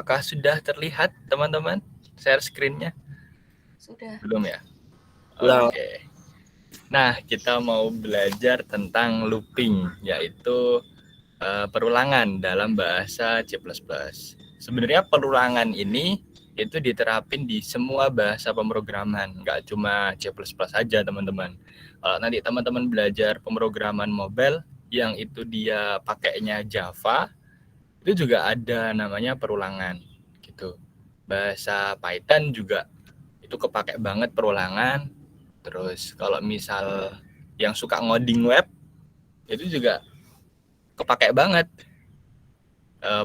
Apakah sudah terlihat teman-teman share screen-nya? Sudah. Belum ya? Belum. Oke. Nah, kita mau belajar tentang looping, yaitu perulangan dalam bahasa C++. Sebenarnya perulangan ini itu diterapin di semua bahasa pemrograman, nggak cuma C++ aja teman-teman. Kalau nanti teman-teman belajar pemrograman mobile yang itu dia pakainya Java, itu juga ada namanya perulangan gitu. Bahasa Python juga itu kepake banget perulangan. Terus kalau misal yang suka ngoding web itu juga kepake banget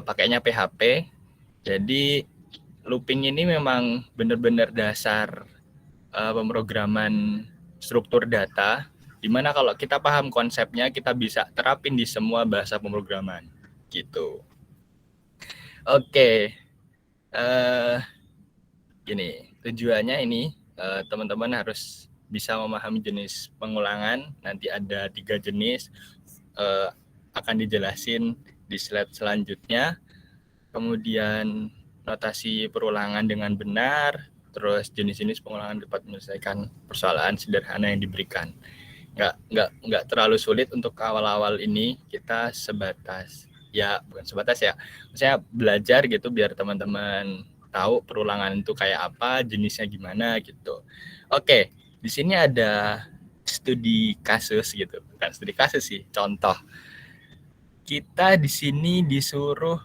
pakainya PHP. Jadi looping ini memang benar-benar dasar pemrograman struktur data, di mana kalau kita paham konsepnya kita bisa terapin di semua bahasa pemrograman gitu. Oke, gini tujuannya ini teman-teman harus bisa memahami jenis pengulangan. Nanti ada 3 jenis, akan dijelasin di slide selanjutnya. Kemudian notasi perulangan dengan benar, terus jenis-jenis pengulangan dapat menyelesaikan persoalan sederhana yang diberikan. Nggak terlalu sulit untuk awal-awal ini, kita sebatas ya, bukan sebatas ya, saya belajar gitu biar teman-teman tahu perulangan itu kayak apa, jenisnya gimana gitu. Oke, di sini ada studi kasus gitu, bukan studi kasus sih, contoh. Kita di sini disuruh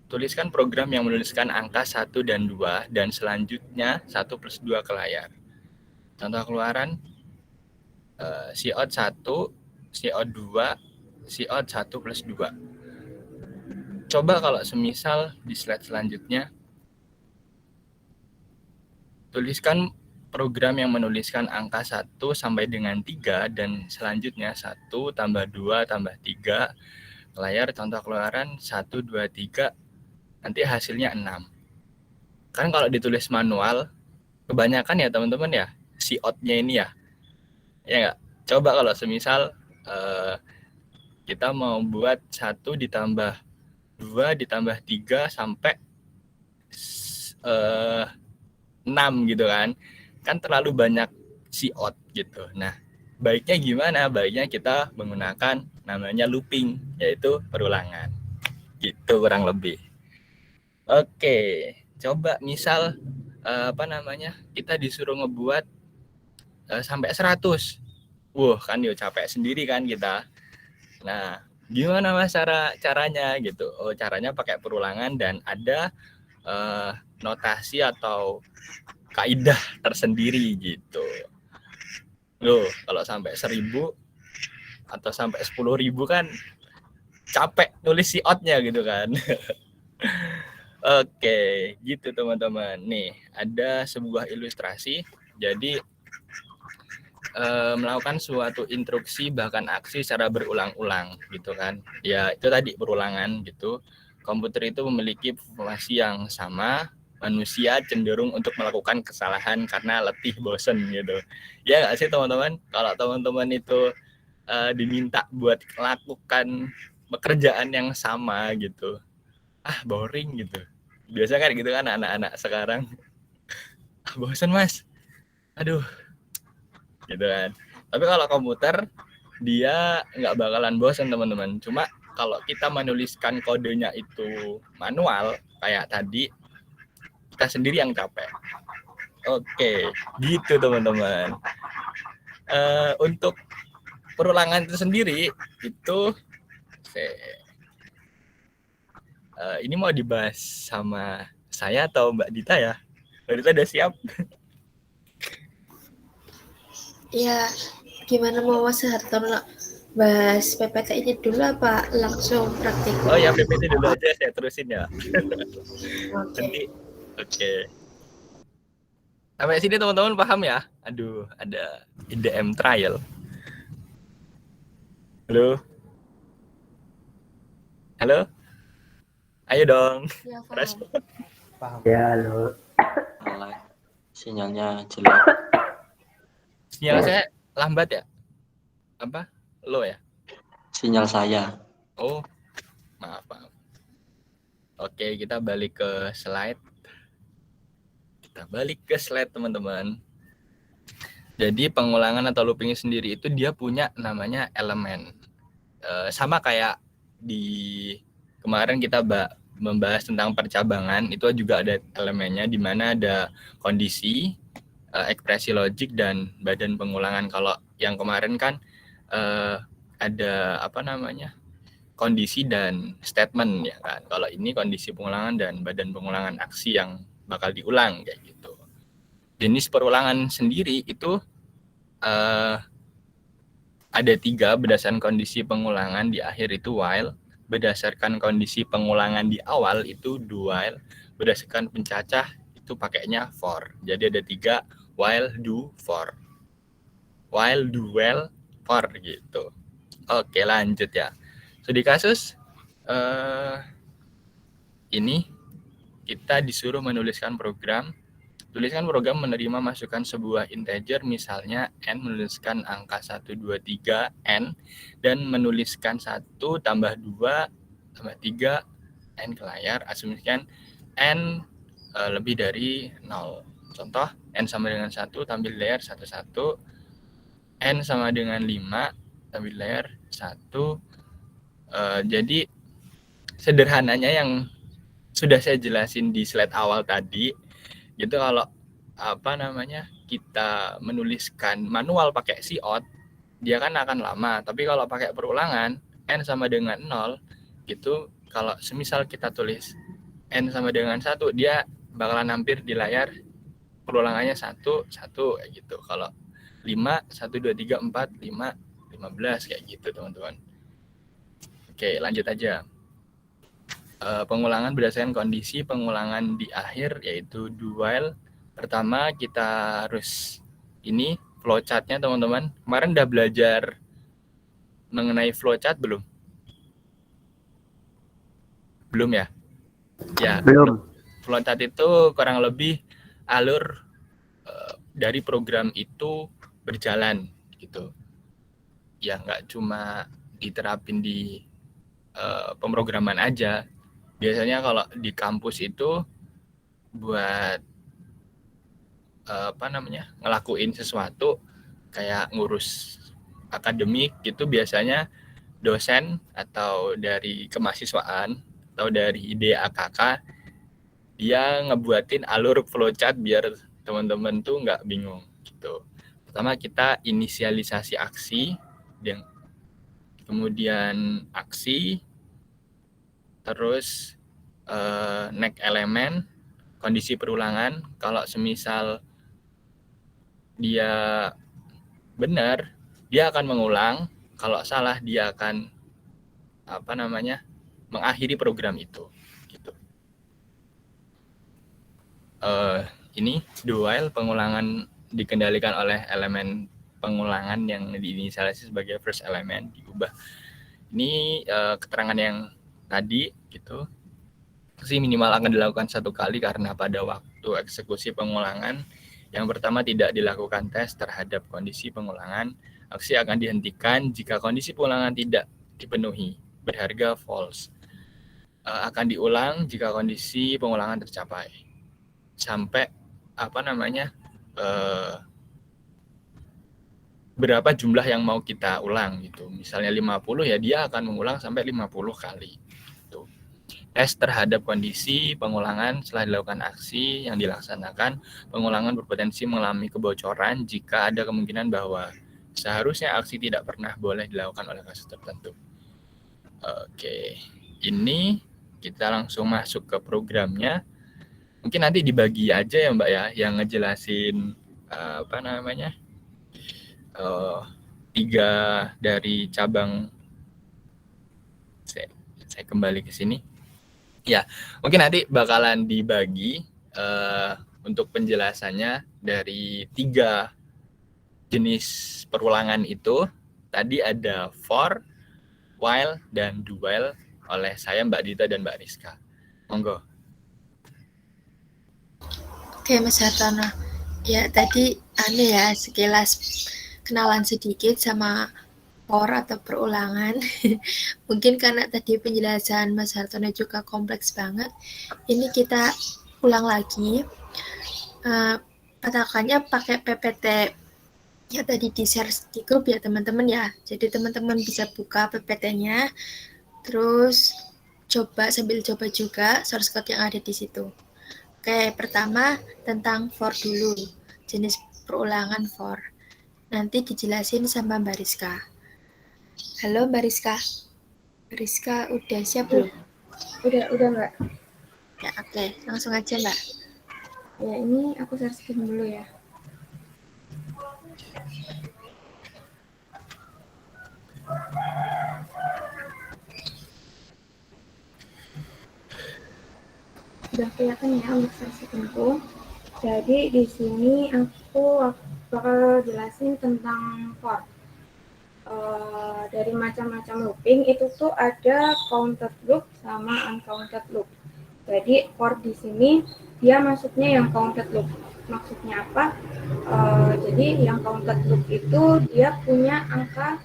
tuliskan program yang menuliskan angka 1 dan 2 dan selanjutnya 1 plus 2 ke layar. Contoh keluaran COUT 1, COUT 2, COUT 1 plus 2. Coba kalau semisal di slide selanjutnya tuliskan program yang menuliskan angka 1 sampai dengan 3 dan selanjutnya 1 tambah 2 tambah 3 layar. Contoh keluaran 1, 2, 3, nanti hasilnya 6. Kan kalau ditulis manual kebanyakan ya teman-teman ya COUT-nya ini ya nggak? Coba kalau semisal kita mau buat 1 ditambah 2 ditambah 3 sampai 6 gitu kan terlalu banyak COUT gitu. Nah, baiknya gimana? Baiknya kita menggunakan namanya looping, yaitu perulangan gitu kurang lebih. Oke, coba misal kita disuruh ngebuat sampai 100. Wah, kan yo capek sendiri kan kita. Nah, gimana Mas caranya gitu? Oh, caranya pakai perulangan dan ada notasi atau kaidah tersendiri gitu. Loh, kalau sampai 1000 atau sampai 10.000 kan capek nulis COUT-nya gitu kan. Oke, gitu teman-teman. Nih, ada sebuah ilustrasi. Jadi melakukan suatu instruksi bahkan aksi secara berulang-ulang gitu kan. Ya, itu tadi perulangan gitu. Komputer itu memiliki populasi yang sama. Manusia cenderung untuk melakukan kesalahan karena letih, bosen gitu. Ya nggak sih teman-teman? Kalau teman-teman itu diminta buat melakukan pekerjaan yang sama gitu, boring gitu. Biasa kan gitu kan anak-anak sekarang, bosen mas, aduh gitu kan. Tapi kalau komputer dia nggak bakalan bosen teman-teman. Cuma kalau kita menuliskan kodenya itu manual kayak tadi, kita sendiri yang capek. Oke, gitu teman-teman. Untuk perulangan itu sendiri itu ini mau dibahas sama saya atau Mbak Dita ya? Mbak Dita udah siap? Ya, gimana mau Mas Hartono bahas PPT ini dulu apa langsung praktikum? Oh ya, PPT dulu aja saya terusin ya. Oke. Oke. Sampai sini teman-teman paham ya? Aduh, ada IDM trial. Halo? Halo? Ayo dong. Ya, paham. Paham. Ya, halo. Sinyalnya jelek. Sinyal saya lambat ya? Apa? Low ya? Sinyal saya. Oh, Maaf. Oke, kita balik ke slide. Teman-teman. Jadi pengulangan atau looping sendiri itu dia punya namanya elemen. Sama kayak di kemarin kita membahas tentang percabangan, itu juga ada elemennya di mana ada kondisi, ekspresi logik dan badan pengulangan. Kalau yang kemarin kan ada kondisi dan statement ya kan. Kalau ini kondisi pengulangan dan badan pengulangan aksi yang bakal diulang kayak gitu. Jenis perulangan sendiri itu ada 3 berdasarkan kondisi pengulangan di akhir itu while, berdasarkan kondisi pengulangan di awal itu do while, berdasarkan pencacah itu pakainya for. Jadi ada 3 while, do, for. While, do, well, for gitu. Oke, lanjut ya. Studi kasus ini kita disuruh menuliskan program. Tuliskan program menerima masukan sebuah integer, misalnya n, menuliskan angka 1, 2, 3, n, dan menuliskan 1 tambah 2 tambah 3, n ke layar, asumsikan n lebih dari 0. Contoh, n sama dengan 1, tampil layar 1, 1, n sama dengan 5, tampil layar 1. Jadi, sederhananya yang sudah saya jelasin di slide awal tadi, gitu. Kalau kita menuliskan manual pakai cout, dia kan akan lama. Tapi kalau pakai perulangan, n sama dengan 0 gitu, kalau semisal kita tulis n sama dengan 1, dia bakalan hampir di layar perulangannya 1 kayak gitu. Kalau 5 1 2 3 4 5 15 kayak gitu, teman-teman. Oke, lanjut aja. Pengulangan berdasarkan kondisi pengulangan di akhir, yaitu do while. Pertama kita harus ini flowchart-nya, teman-teman. Kemarin udah belajar mengenai flowchart belum? Belum ya? Ya. Belum. Flowchart itu kurang lebih alur dari program itu berjalan gitu. Ya nggak cuma diterapin di pemrograman aja. Biasanya kalau di kampus itu buat ngelakuin sesuatu kayak ngurus akademik gitu, biasanya dosen atau dari kemahasiswaan atau dari DAKK dia ngebuatin alur flowchart biar teman-teman tuh nggak bingung gitu. Pertama kita inisialisasi aksi, dan kemudian aksi, terus next elemen, kondisi perulangan. Kalau semisal dia benar, dia akan mengulang. Kalau salah, dia akan mengakhiri program itu. Gitu. Ini do while, pengulangan dikendalikan oleh elemen pengulangan yang diinisialisasi sebagai first element, diubah. Ini keterangan yang tadi gitu. Aksi minimal akan dilakukan 1 kali karena pada waktu eksekusi pengulangan yang pertama tidak dilakukan tes terhadap kondisi pengulangan. Aksi akan dihentikan jika kondisi pengulangan tidak dipenuhi, berharga false. Akan diulang jika kondisi pengulangan tercapai. Sampai berapa jumlah yang mau kita ulang gitu. Misalnya 50 ya, dia akan mengulang sampai 50 kali. Gitu. Tes terhadap kondisi pengulangan setelah dilakukan aksi yang dilaksanakan, pengulangan berpotensi mengalami kebocoran jika ada kemungkinan bahwa seharusnya aksi tidak pernah boleh dilakukan oleh kasus tertentu. Oke, ini kita langsung masuk ke programnya. Mungkin nanti dibagi aja ya Mbak ya, yang ngejelasin 3 dari cabang. Saya kembali ke sini. Ya, mungkin nanti bakalan dibagi untuk penjelasannya dari 3 jenis perulangan itu. Tadi ada for, while, dan do while oleh saya, Mbak Dita, dan Mbak Rizka. Monggo. Oke, Mas Hartono. Ya, tadi sekilas kenalan sedikit sama for atau perulangan. Mungkin karena tadi penjelasan Mas Hartono juga kompleks banget. Ini kita ulang lagi. Katakannya pakai PPT yang tadi di-share di grup ya teman-teman ya. Jadi teman-teman bisa buka PPT-nya, terus sambil coba juga source code yang ada di situ. Oke, pertama tentang for dulu, jenis perulangan for. Nanti dijelasin sama Mbak Rizka. Halo Mbak Rizka. Mbak Rizka udah siap belum? Udah Mbak. Ya oke, langsung aja Mbak. Ya ini aku share screen dulu ya. Udah kelihatan ya untuk share screen-ku. Jadi di sini aku bakal jelasin tentang for. Dari macam-macam looping itu tuh ada counted loop sama uncounted loop. Jadi for di sini dia masuknya yang counted loop. Maksudnya apa? Jadi yang counted loop itu dia punya angka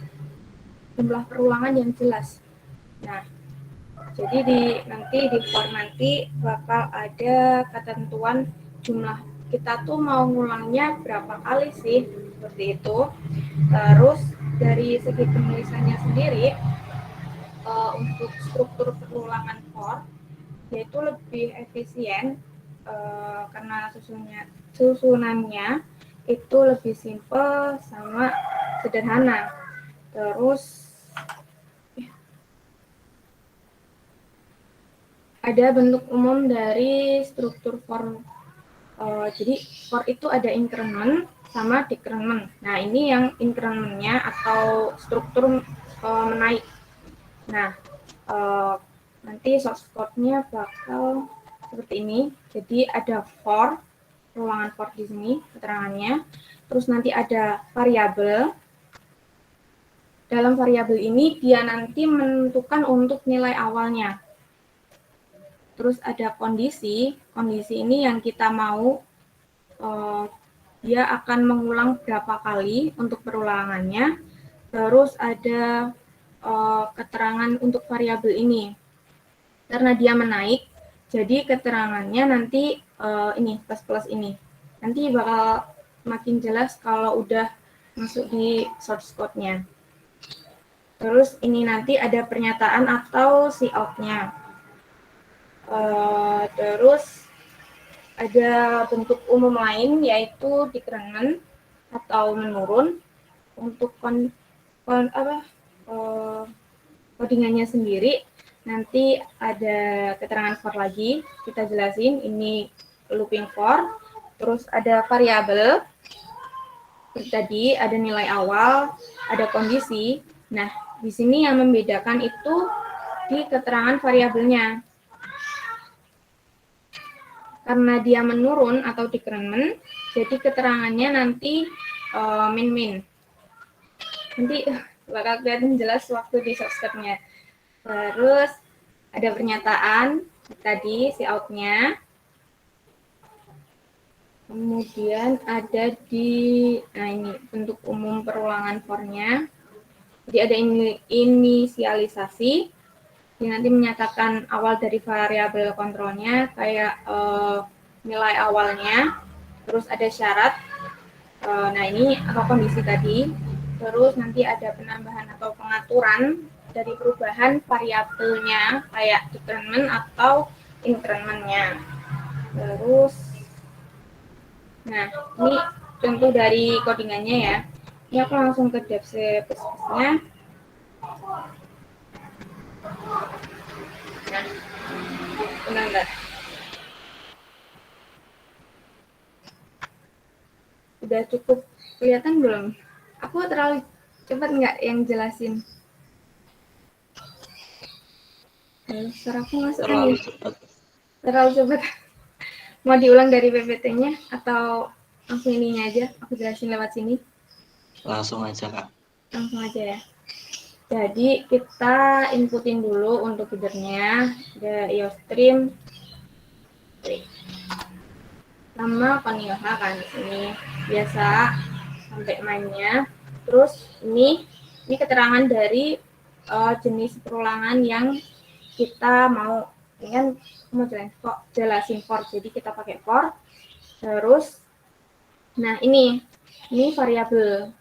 jumlah perulangan yang jelas. Nah, jadi nanti di for nanti bakal ada ketentuan jumlah kita tuh mau ngulangnya berapa kali sih, seperti itu. Terus dari segi penulisannya sendiri, untuk struktur perulangan for yaitu lebih efisien karena susunannya itu lebih simple sama sederhana. Terus ada bentuk umum dari struktur for. Jadi for itu ada increment sama decrement. Nah ini yang incrementnya atau struktur menaik. Nah nanti source code-nya bakal seperti ini. Jadi ada for, perulangan for di sini keterangannya. Terus nanti ada variabel. Dalam variabel ini dia nanti menentukan untuk nilai awalnya. Terus ada kondisi ini yang kita mau dia akan mengulang berapa kali untuk perulangannya. Terus ada keterangan untuk variabel ini. Karena dia menaik, jadi keterangannya nanti ini plus ini. Nanti bakal makin jelas kalau udah masuk di source code-nya. Terus ini nanti ada pernyataan atau cout-nya. Terus ada bentuk umum lain yaitu decrement atau menurun. Untuk codingannya sendiri nanti ada keterangan for lagi, kita jelasin ini looping for. Terus ada variabel seperti tadi, ada nilai awal, ada kondisi. Nah di sini yang membedakan itu di keterangan variabelnya. Karena dia menurun atau decrement, jadi keterangannya nanti min. Nanti bakal kelihatan jelas waktu di subscribe-nya. Terus ada pernyataan tadi cout-nya. Kemudian ada ini bentuk umum perulangan for-nya. Jadi ada inisialisasi. Ini nanti menyatakan awal dari variabel kontrolnya kayak nilai awalnya, terus ada syarat, nah ini atau kondisi tadi, terus nanti ada penambahan atau pengaturan dari perubahan variabelnya kayak decrement atau increment-nya. Terus, nah ini contoh dari codingannya ya. Ini aku langsung ke dev spesifiknya. Nah, udah cukup kelihatan belum? Aku terlalu cepat nggak yang jelasin? Suaraku masuk kan ya? Terlalu cepat. Mau diulang dari PPT-nya atau langsung ininya aja? Aku jelasin lewat sini. Langsung aja Kak. Langsung aja ya. Jadi kita inputin dulu untuk header-nya, ada iostream nama Konyoha kan di sini biasa sampai mainnya. Terus ini Ini keterangan dari jenis perulangan yang kita mau. Ini kan mau jelasin for, jadi kita pakai for. Terus, nah ini variabel.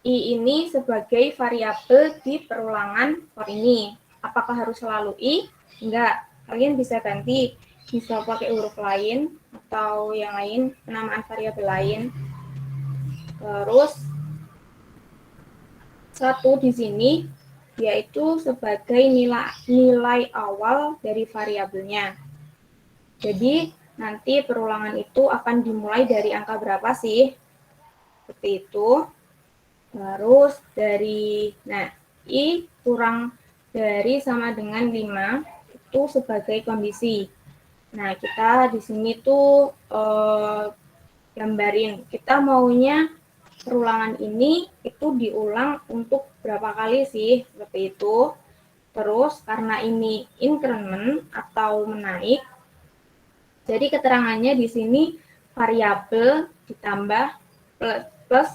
I ini sebagai variabel di perulangan for ini. Apakah harus selalu I? Enggak. Kalian bisa ganti, bisa pakai huruf lain atau yang lain, penamaan variabel lain. Terus, satu di sini yaitu sebagai nilai awal dari variabelnya. Jadi, nanti perulangan itu akan dimulai dari angka berapa sih? Seperti itu. Terus dari, I kurang dari sama dengan 5 itu sebagai kondisi. Nah, kita di sini tuh gambarin, kita maunya perulangan ini itu diulang untuk berapa kali sih, seperti itu. Terus karena ini increment atau menaik, jadi keterangannya di sini variabel ditambah plus.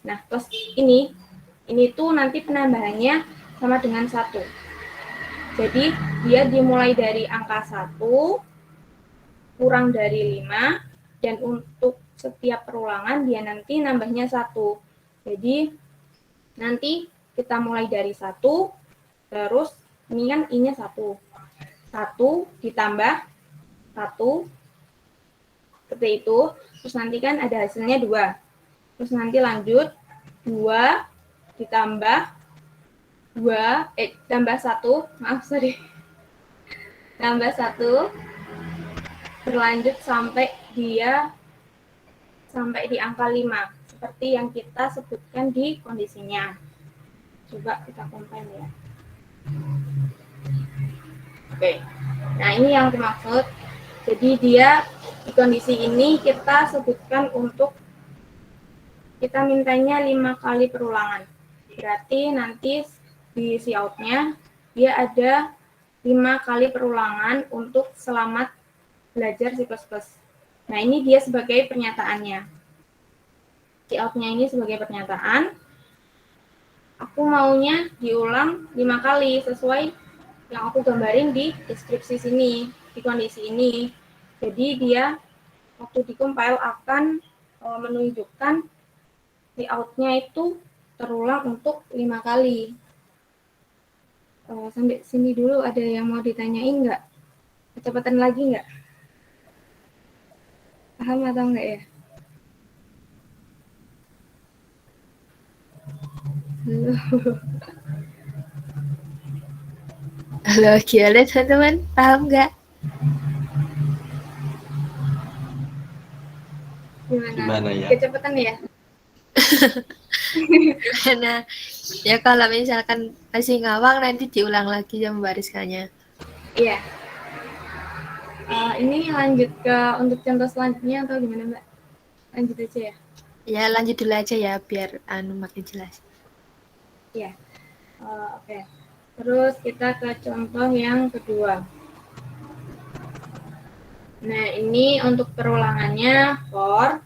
Nah, plus ini tuh nanti penambahannya sama dengan 1. Jadi dia dimulai dari angka 1 kurang dari 5, dan untuk setiap perulangan dia nanti nambahnya 1. Jadi nanti kita mulai dari 1, terus ini kan I-nya 1. 1 ditambah 1, seperti itu. Terus nanti kan ada hasilnya 2. Terus nanti lanjut 2 ditambah 1, tambah 1, berlanjut sampai di angka 5, seperti yang kita sebutkan di kondisinya. Coba kita compile ya. Oke. Nah, ini yang dimaksud. Jadi dia di kondisi ini kita sebutkan untuk kita mintanya 5 kali perulangan. Berarti nanti di cout-nya dia ada 5 kali perulangan untuk selamat belajar C++. Nah, ini dia sebagai pernyataannya. Cout-nya ini sebagai pernyataan. Aku maunya diulang 5 kali sesuai yang aku gambarin di deskripsi sini, di kondisi ini. Jadi dia waktu di-compile akan menunjukkan layout-nya itu terulang untuk 5 kali. Sampai sini dulu ada yang mau ditanyain nggak? Kecepatan lagi nggak? Paham atau enggak ya? Halo, gimana teman-teman? Paham nggak? Gimana ya? Kecepatan ya? Nah, ya kalau misalkan masih ngawang nanti diulang lagi ya membariskannya. Iya. Ini lanjut ke untuk contoh selanjutnya atau gimana, Mbak? Lanjut aja ya? Ya, lanjut dulu aja ya biar makin jelas. Iya. Oke. Terus kita ke contoh yang kedua. Nah, ini untuk perulangannya for.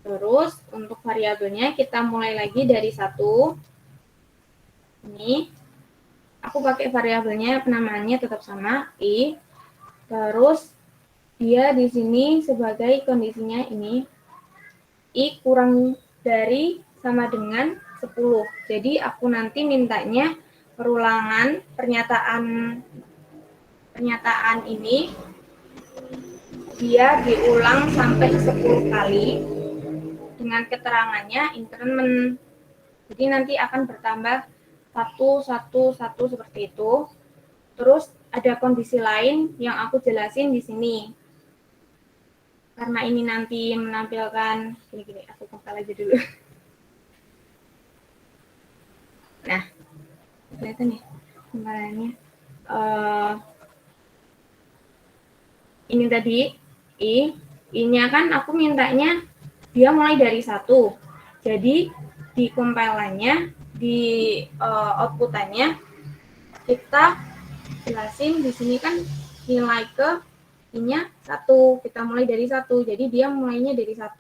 Terus untuk variabelnya kita mulai lagi dari 1. Ini aku pakai variabelnya, penamaannya tetap sama I. Terus dia di sini sebagai kondisinya ini I kurang dari sama dengan 10. Jadi aku nanti mintanya perulangan pernyataan ini dia diulang sampai 10 kali dengan keterangannya increment. Jadi nanti akan bertambah 1 seperti itu. Terus ada kondisi lain yang aku jelasin di sini. Karena ini nanti menampilkan gini, aku compile aja dulu. Nah, kelihatan nih gambarannya. Ini tadi I-nya kan aku mintanya dia mulai dari 1. Jadi di compilannya, di outputannya kita jelasin di sini kan nilai ke I-nya 1. Kita mulai dari 1. Jadi dia mulainya dari 1.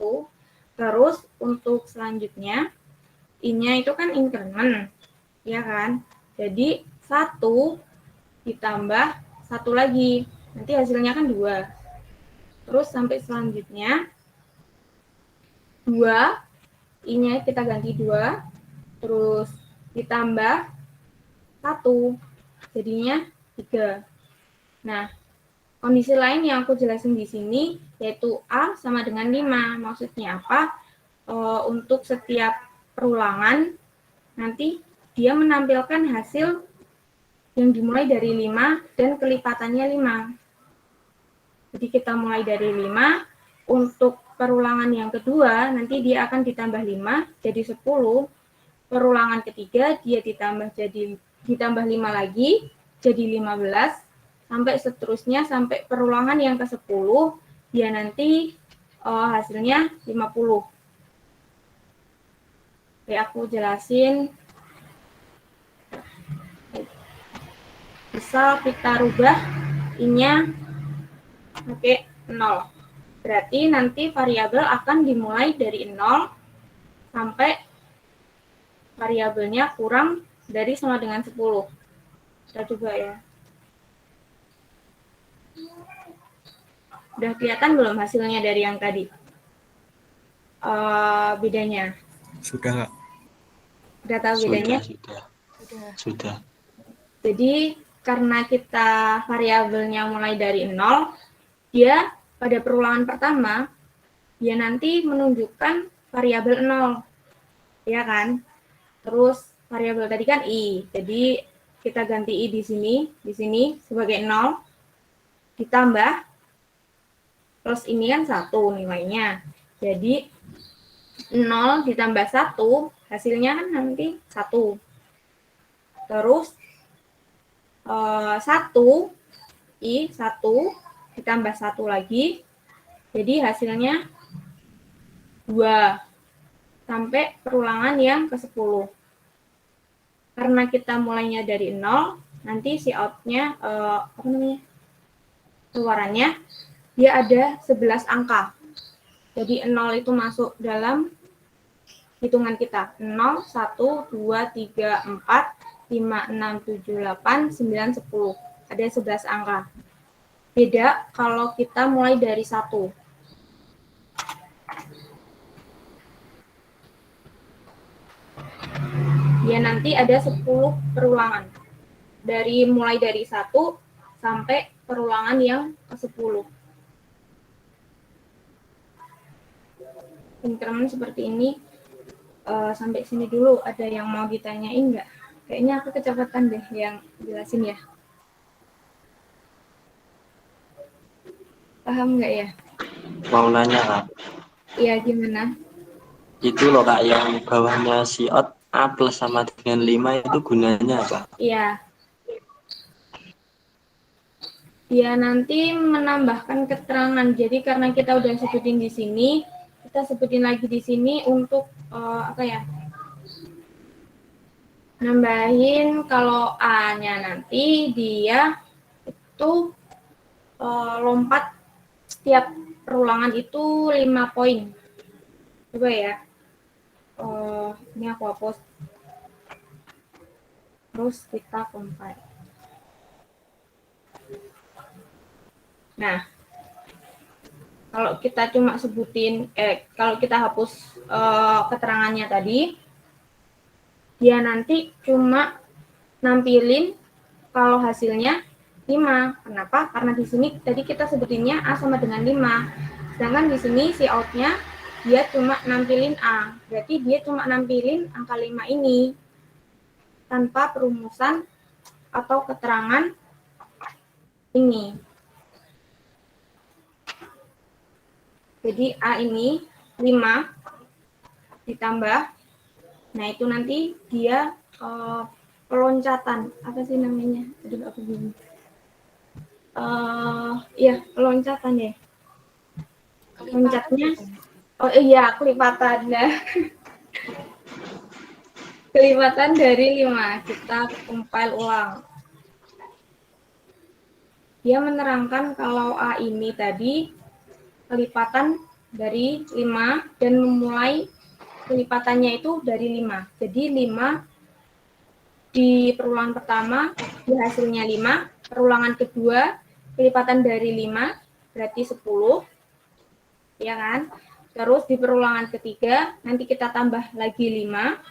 Terus untuk selanjutnya I-nya itu kan increment. ya kan? Jadi 1 ditambah 1 lagi, nanti hasilnya kan 2. Terus sampai selanjutnya 2, I-nya kita ganti 2, terus ditambah 1, jadinya 3. Nah, kondisi lain yang aku jelasin di sini, yaitu A sama dengan 5. Maksudnya apa? Untuk setiap perulangan, nanti dia menampilkan hasil yang dimulai dari 5 dan kelipatannya 5. Jadi kita mulai dari 5, untuk perulangan yang kedua, nanti dia akan ditambah 5, jadi 10. Perulangan ketiga, dia ditambah 5 lagi, jadi 15, sampai seterusnya, sampai perulangan yang ke-10, dia nanti hasilnya 50. Oke, aku jelasin. Misal kita rubah I-nya pakai 0. Berarti nanti variabel akan dimulai dari 0 sampai variabelnya kurang dari sama dengan 10. Kita coba ya. Udah kelihatan belum hasilnya dari yang tadi? Bedanya. Sudah nggak? Udah tahu bedanya? Sudah. Jadi karena kita variabelnya mulai dari 0, dia pada perulangan pertama, dia nanti menunjukkan variabel 0. Ya kan? Terus variabel tadi kan I. Jadi kita ganti I di sini sebagai 0, ditambah, terus ini kan 1 nilainya. Jadi 0 ditambah 1, hasilnya kan nanti 1. Terus 1, I 1 ditambah 1 lagi, jadi hasilnya 2. Sampai perulangan yang ke-10. Karena kita mulainya dari 0, nanti si out-nya, keluarannya, dia ada 11 angka. Jadi 0 itu masuk dalam hitungan kita. 0, 1, 2, 3, 4, 5, 6, 7, 8, 9, 10. Ada 11 angka. Beda kalau kita mulai dari 1. Dia nanti ada 10 perulangan. Mulai dari 1 sampai perulangan yang ke-10. Increment seperti ini. Sampai sini dulu, ada yang mau ditanyain nggak? Kayaknya aku kecepatan deh yang jelasin ya. Paham nggak ya? Mau nanya, Kak. Iya, gimana? Itu loh, Kak, yang bawahnya si out A plus sama dengan 5 itu gunanya apa? Iya. Dia nanti menambahkan keterangan. Jadi karena kita udah sebutin di sini, kita sebutin lagi di sini untuk nambahin kalau A-nya nanti dia itu lompat setiap perulangan itu 5 poin. Coba ya. Ini aku hapus. Terus kita compile. Nah, kalau kita cuma sebutin, kalau kita hapus keterangannya tadi, dia nanti cuma nampilin kalau hasilnya 5. Kenapa? Karena di sini tadi kita sebutinnya A sama dengan 5. Sedangkan di sini si out-nya dia cuma nampilin A. Berarti dia cuma nampilin angka 5 ini tanpa perumusan atau keterangan ini. Jadi A ini 5 ditambah, nah itu nanti dia peloncatan, apa sih namanya? Aduh, aku bingung. Ya, peloncatan ya. Loncatnya, oh iya, kelipatan ya. Kelipatan dari 5, kita compile ulang. Dia menerangkan kalau A ini tadi kelipatan dari 5 dan memulai kelipatannya itu dari 5. Jadi 5 di perulangan pertama dia hasilnya 5, perulangan kedua kelipatan dari 5 berarti 10, ya kan? Terus di perulangan ketiga nanti kita tambah lagi 5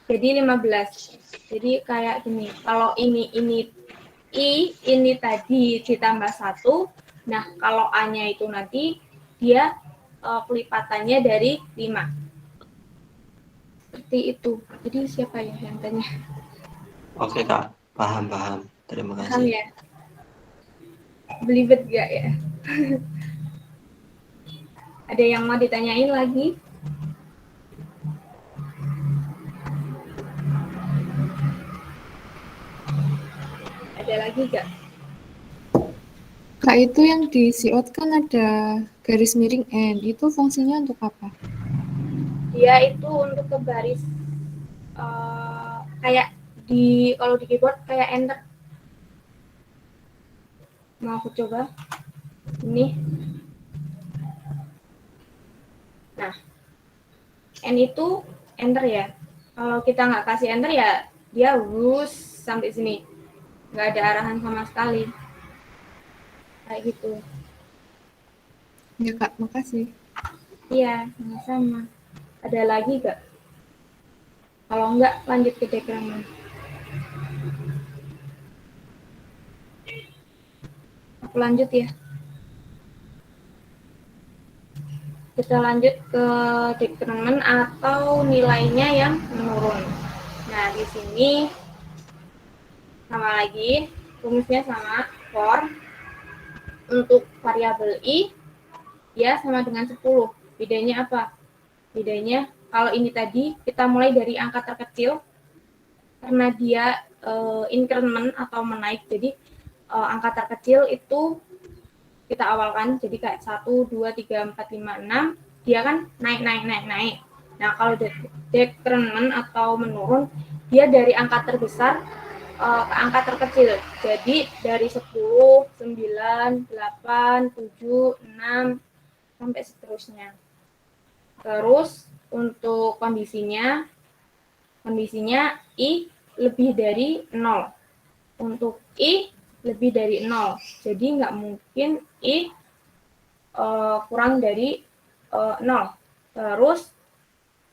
jadi 15. Jadi kayak gini, kalau ini ini tadi ditambah 1, nah kalau A-nya itu nanti dia kelipatannya dari 5. Seperti itu. Jadi siapa ya yang tanya? Oke Kak, paham. Terima Paham kasih. ya? Belibet gak ya? Ada yang mau ditanyain lagi? Ada lagi gak? Kak, itu yang di siot kan ada garis miring N. Itu fungsinya untuk apa? Dia itu untuk ke baris kayak kalau di keyboard kayak enter. Mau aku coba? Ini. Nah, N itu enter ya. Kalau kita nggak kasih enter ya dia lurus sampai sini. Nggak ada arahan sama sekali. Kayak gitu. Ya Kak, makasih. Iya, sama-sama. Ada lagi nggak? Kalau nggak, lanjut ke diagram. Aku lanjut ya. Kita lanjut ke decrement atau nilainya yang menurun. Nah, di sini sama lagi, rumusnya sama, for. Untuk variabel I, dia sama dengan 10. Bedanya apa? Bedanya, kalau ini tadi, kita mulai dari angka terkecil, karena dia increment atau menaik, jadi angka terkecil itu kita awalkan, jadi kayak 1, 2, 3, 4, 5, 6, dia kan naik. Nah, kalau decrement atau menurun, dia dari angka terbesar ke angka terkecil. Jadi dari 10, 9, 8, 7, 6, sampai seterusnya. Terus untuk kondisinya I lebih dari 0. Untuk I lebih dari 0. Jadi nggak mungkin I kurang dari 0. Terus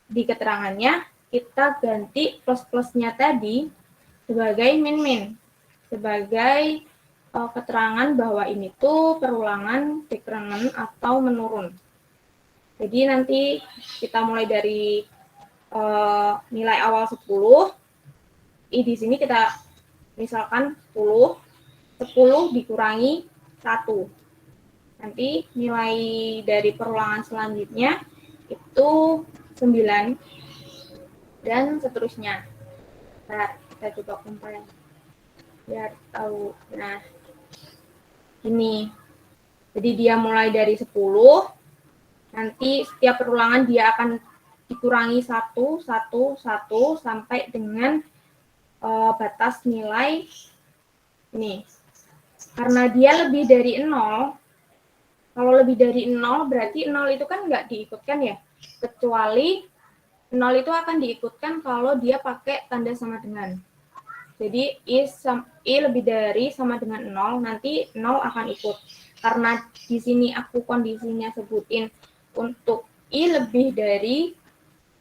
di keterangannya kita ganti plus-plusnya tadi sebagai min-min. Sebagai keterangan bahwa ini tuh perulangan decrement atau menurun. Jadi nanti kita mulai dari nilai awal 10. Di sini kita misalkan 10 dikurangi 1. Nanti nilai dari perulangan selanjutnya itu 9 dan seterusnya. Nah, kita coba compare biar tahu. Nah, ini. Jadi dia mulai dari 10, nanti setiap perulangan dia akan dikurangi 1 sampai dengan batas nilai ini. Karena dia lebih dari 0, kalau lebih dari 0 berarti 0 itu kan nggak diikutkan ya, kecuali 0 itu akan diikutkan kalau dia pakai tanda sama dengan. Jadi I lebih dari sama dengan 0, nanti 0 akan ikut. Karena di sini aku kondisinya sebutin untuk I lebih dari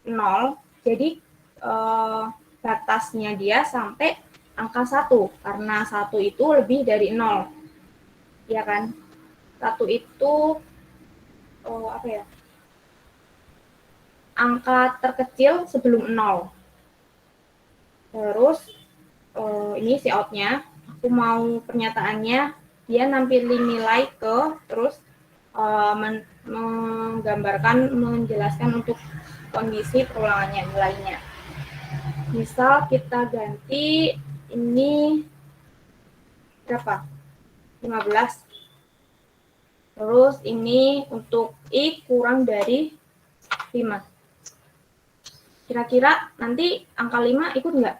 0, jadi batasnya dia sampai angka 1, karena 1 itu lebih dari 0. Ya kan? 1 itu apa ya? Angka terkecil sebelum 0. Terus ini si out-nya, aku mau pernyataannya dia nampilin nilai ke, terus menggambarkan, menjelaskan untuk kondisi perulangannya, nilainya. Misal kita ganti ini berapa? 15. Terus ini untuk I kurang dari 5. Kira-kira nanti angka 5 ikut nggak?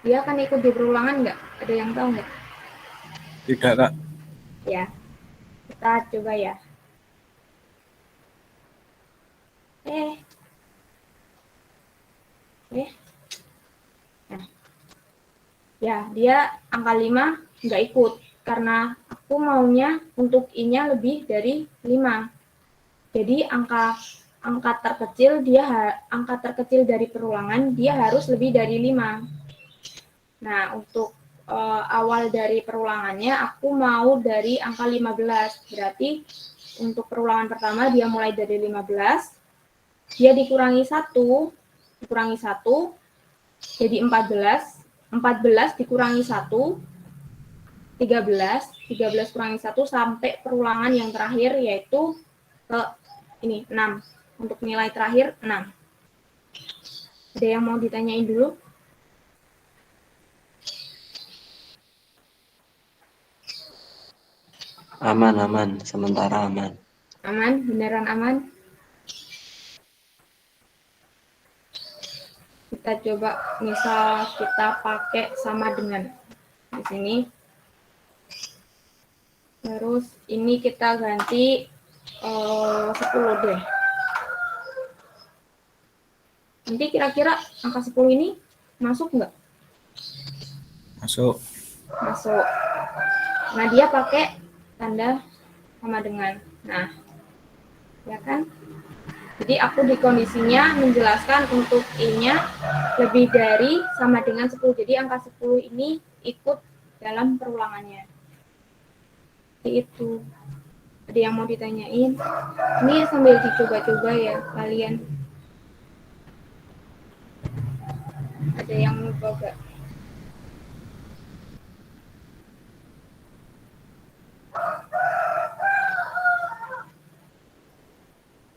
Dia akan ikut di perulangan nggak? Ada yang tahu nggak? Tidak, Kak. Ya, kita coba ya. ya dia angka 5 nggak ikut karena aku maunya untuk I-nya lebih dari 5. Jadi angka terkecil angka terkecil dari perulangan dia harus lebih dari 5. Nah, untuk awal dari perulangannya aku mau dari angka 15. Berarti untuk perulangan pertama dia mulai dari 15, dia dikurangi 1 jadi 14. 14 dikurangi 1, 13 kurangi 1 sampai perulangan yang terakhir yaitu ke ini 6. Untuk nilai terakhir 6. Ada yang mau ditanyain dulu? Aman, sementara aman. Aman? Beneran aman? Kita coba misal kita pakai sama dengan di sini. Terus ini kita ganti 10 deh. Nanti kira-kira angka 10 ini masuk nggak? Masuk. Masuk. Nah, dia pakai tanda sama dengan. Nah, ya kan? Jadi aku di kondisinya menjelaskan untuk I-nya lebih dari sama dengan 10. Jadi angka 10 ini ikut dalam perulangannya. Seperti itu. Ada yang mau ditanyain? Ini sambil dicoba-coba ya kalian. Ada yang mau coba?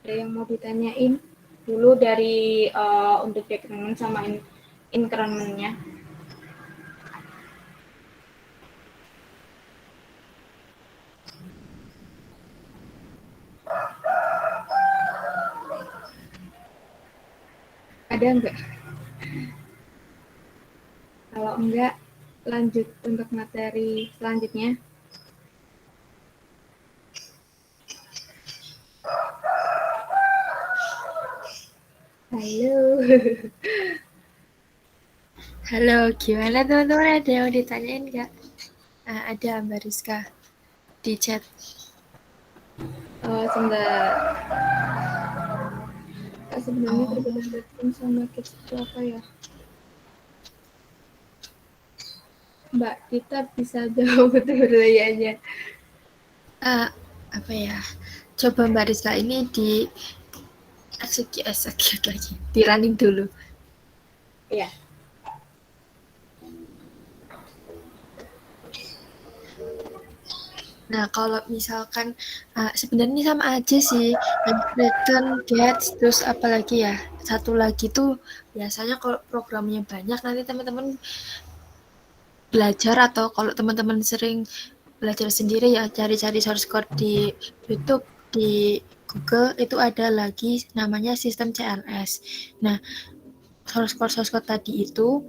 Ada yang mau ditanyain? Dulu dari untuk decrement sama increment-nya. Ada enggak? Kalau enggak, lanjut untuk materi selanjutnya. Halo. Halo, gimana teman-teman? Ada yang mau ditanyain nggak? Ada Mbak Rizka di chat. Sebentar. Sebenarnya perbedaan Blackpink sama Kids itu apa ya? Mbak, kita bisa jawab pertanyaannya. Apa ya? Coba Mbak Rizka ini di execute lagi, di running dulu. Iya. Nah, kalau misalkan sebenarnya sama aja sih, return, get, terus apalagi ya, satu lagi tuh biasanya kalau programnya banyak nanti teman-teman belajar atau kalau teman-teman sering belajar sendiri ya cari-cari source code di YouTube, di Google itu ada lagi namanya sistem CLS. Nah, source code tadi itu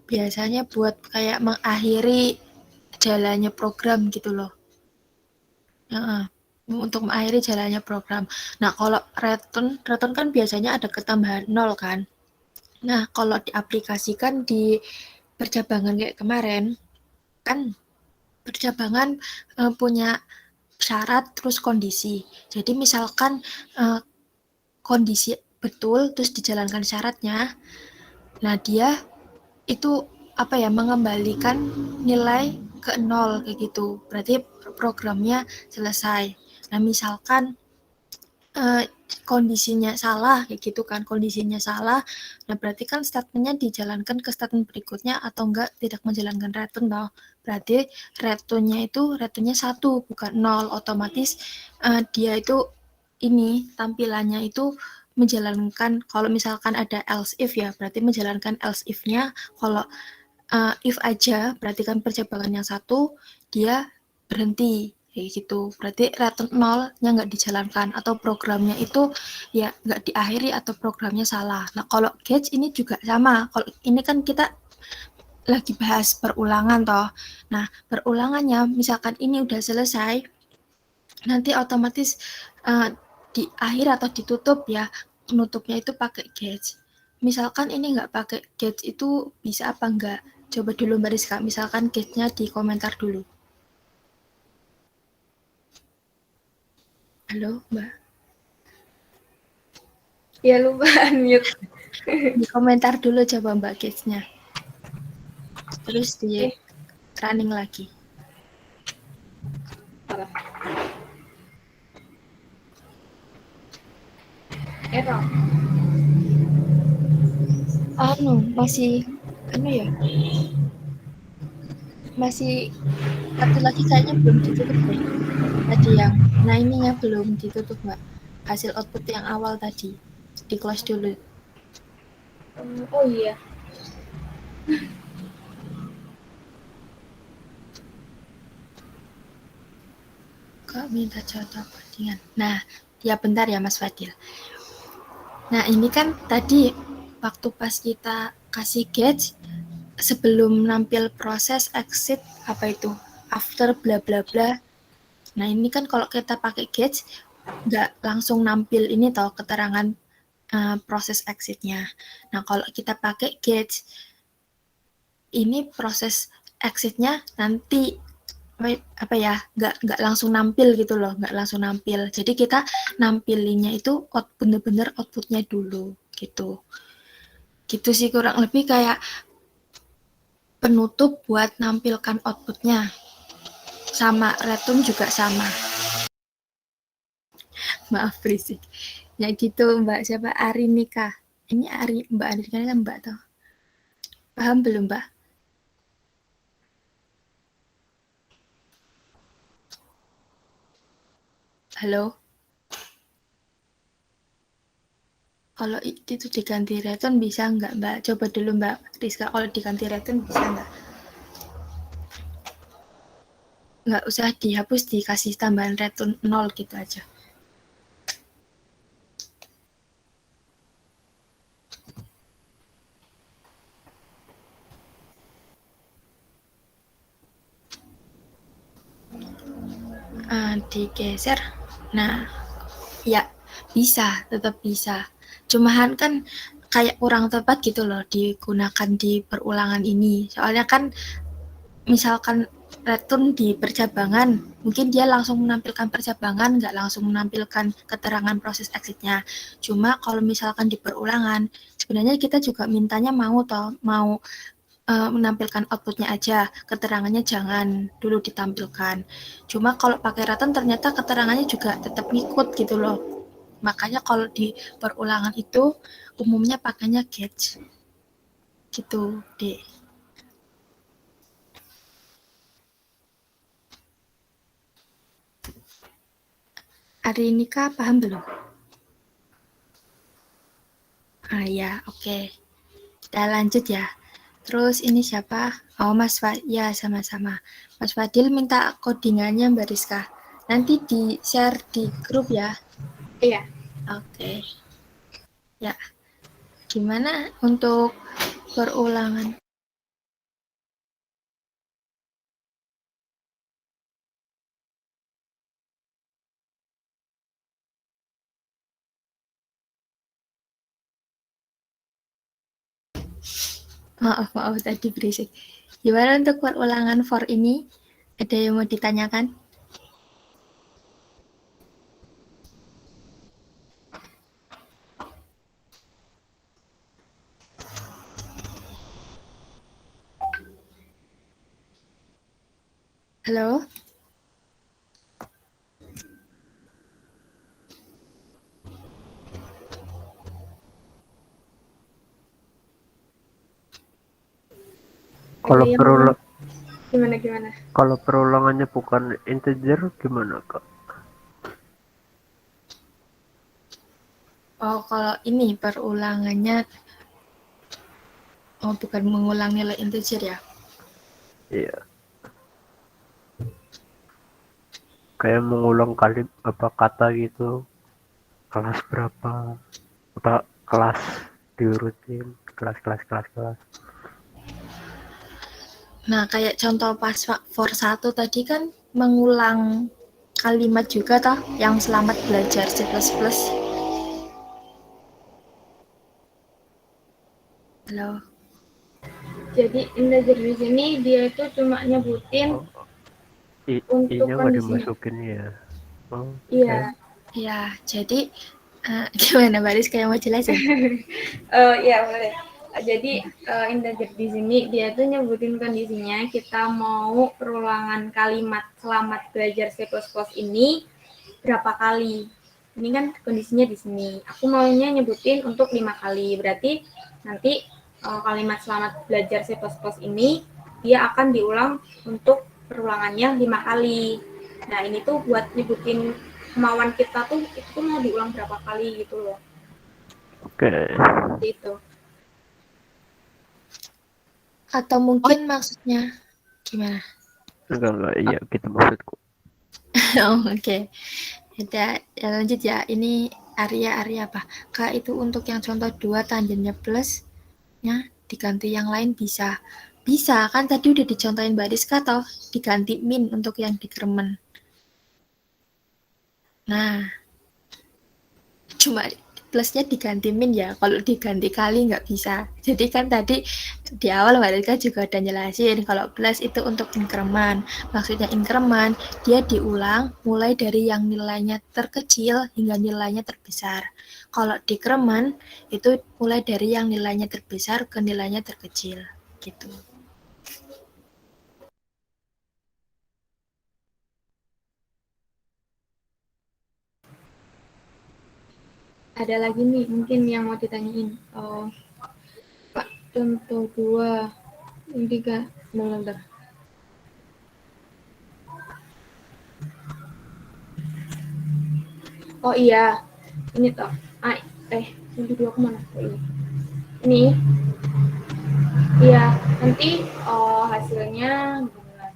biasanya buat kayak mengakhiri jalannya program gitu loh. Untuk mengakhiri jalannya program. Nah, kalau return kan biasanya ada ketambahan 0 kan. Nah, kalau diaplikasikan di percabangan kayak kemarin, kan percabangan punya syarat terus kondisi. Jadi misalkan kondisi betul terus dijalankan syaratnya, nah dia itu mengembalikan nilai ke 0 kayak gitu. Berarti programnya selesai. Nah, misalkan kondisinya salah kayak gitu kan, kondisinya salah, nah berarti kan statementnya dijalankan ke statement berikutnya atau enggak tidak menjalankan return toh. Berarti returnnya 1 bukan 0, otomatis dia itu ini tampilannya itu menjalankan, kalau misalkan ada else if ya berarti menjalankan else if-nya. Kalau if aja berarti kan percabangan yang 1 dia berhenti kayak gitu, berarti return 0-nya nggak dijalankan atau programnya itu ya nggak diakhiri atau programnya salah. Nah, kalau gauge ini juga sama. Kalau ini kan kita lagi bahas perulangan toh. Nah, perulangannya misalkan ini udah selesai, nanti otomatis di akhir atau ditutup ya, penutupnya itu pakai gauge. Misalkan ini nggak pakai gauge itu bisa apa enggak? Coba dulu Mbak Rizka, misalkan case-nya di komentar dulu. Halo Mbak, Ya lupa unmute. di komentar dulu coba Mbak case-nya. Terus di Oke. running lagi. Error. Masih satu lagi kayaknya belum ditutup deh. Tadi yang, nah ininya belum ditutup Mbak. Hasil output yang awal tadi, di close dulu. Oh iya. Kak minta contoh bandingan. Nah, ya bentar ya Mas Fadil. Nah ini kan tadi waktu pas kita kasih gauge, sebelum nampil proses exit apa itu after bla bla bla. Nah ini kan kalau kita pakai gauge nggak langsung nampil ini toh keterangan proses exitnya. Nah kalau kita pakai gauge ini proses exitnya nanti apa ya nggak langsung nampil gitu loh, nggak langsung nampil. Jadi kita nampilinnya itu bener-bener outputnya dulu gitu. Gitu sih kurang lebih kayak penutup buat nampilkan outputnya. Sama return juga sama. Maaf berisik. Ya gitu Mbak, siapa Arinika. Ini Mbak Arinika kan Mbak toh. Paham belum Mbak? Halo? Kalau itu diganti return bisa nggak Mbak? Coba dulu Mbak Rizka, kalau diganti return bisa nggak? Nggak usah dihapus, dikasih tambahan return 0 gitu aja. Digeser. Nah, ya bisa, tetap bisa. Cuman kan kayak kurang tepat gitu loh digunakan di perulangan ini. Soalnya kan misalkan return di percabangan, mungkin dia langsung menampilkan percabangan, nggak langsung menampilkan keterangan proses exitnya. Cuma kalau misalkan di perulangan, sebenarnya kita juga mintanya mau menampilkan outputnya aja, keterangannya jangan dulu ditampilkan. Cuma kalau pakai return ternyata keterangannya juga tetap ngikut gitu loh. Makanya kalau di perulangan itu umumnya pakainya gauge. Gitu, deh. Arinika paham belum? Ya, oke. Kita lanjut ya. Terus ini siapa? Oh, Mas Fadil. Ya, sama-sama. Mas Fadil minta codingannya Mbak Rizka. Nanti di-share di grup ya. Iya. Oke. Ya. Gimana untuk perulangan? Maaf tadi berisik. Gimana untuk perulangan for ini? Ada yang mau ditanyakan? Halo? Kalau Ada yang perulang gimana? kalau perulangannya bukan integer gimana Kak? Oh, kalau ini perulangannya bukan mengulang nilai integer ya? Iya. Kayak mengulang kali apa kata gitu. Kelas berapa? Apa kelas diurutin kelas. Nah, kayak contoh pas for 1 tadi kan mengulang kalimat juga toh yang selamat belajar C++. Halo. Jadi integer di sini dia itu cuma nyebutin Oh, untuk I-nya nggak kondisinya. dimasukin ya. Oh, Iya. Ya, jadi gimana Baris kayak mau jelasin? Ya boleh. Jadi integer di sini dia tuh nyebutin kondisinya kita mau perulangan kalimat selamat belajar C++ ini berapa kali. Ini kan kondisinya di sini. Aku maunya nyebutin untuk 5 kali. Berarti nanti kalimat selamat belajar C++ ini dia akan diulang untuk perulangannya 5 kali. Nah, ini tuh buat nyebutin kemauan kita tuh itu mau diulang berapa kali gitu loh. oke. Seperti itu. Atau mungkin maksudnya gimana? Enggak, iya gitu maksudku. Oh, oke. Ya, lanjut ya. Ini area apa? Kak, itu untuk yang contoh 2 tangennya plusnya diganti yang lain bisa. Bisa, kan tadi udah dicontohin Mbak Rizka toh, diganti min untuk yang dikremen. Nah, cuma plusnya diganti min ya, kalau diganti kali nggak bisa. Jadi kan tadi di awal Mbak Rizka juga udah jelasin kalau plus itu untuk increment. Maksudnya increment, dia diulang mulai dari yang nilainya terkecil hingga nilainya terbesar. Kalau decrement itu mulai dari yang nilainya terbesar ke nilainya terkecil gitu. Ada lagi nih mungkin yang mau ditanyain. Pak, contoh 2, yang 3, bentar. Oh iya, ini toh. Yang 2 kemana? Oh, ini. Iya, nanti hasilnya bentar.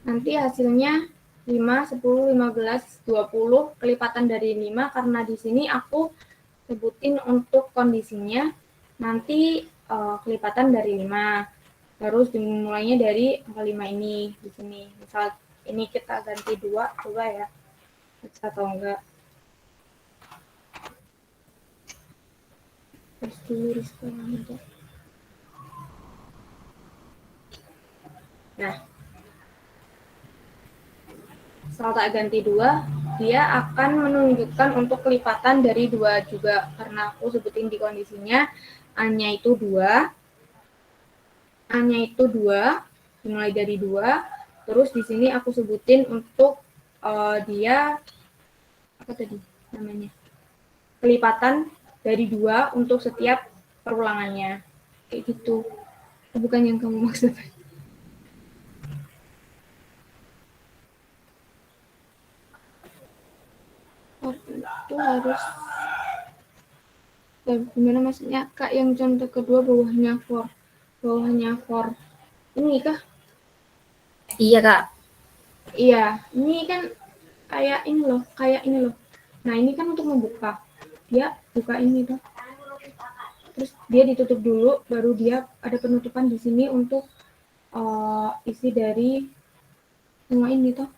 Nanti hasilnya 5, 10, 15, 20 kelipatan dari 5 karena di sini aku sebutin untuk kondisinya nanti kelipatan dari 5. Terus dimulainya dari angka 5 ini di sini. Misal ini kita ganti 2, coba ya. Bisa atau enggak. Terus dulu sekarang aja. Nah, setelah tak ganti 2, dia akan menunjukkan untuk kelipatan dari 2 juga. Karena aku sebutin di kondisinya, A-nya itu 2, A-nya itu 2, dimulai dari 2. Terus di sini aku sebutin untuk dia, apa tadi namanya? Kelipatan dari 2 untuk setiap perulangannya. Kayak gitu. Bukan yang kamu maksud. Itu harus gimana maksudnya Kak, yang contoh kedua bawahnya for ini kah? Iya Kak. Iya, ini kan kayak ini loh. Nah, ini kan untuk membuka, dia buka ini tuh, terus dia ditutup dulu, baru dia ada penutupan di sini untuk isi dari semua ini tuh.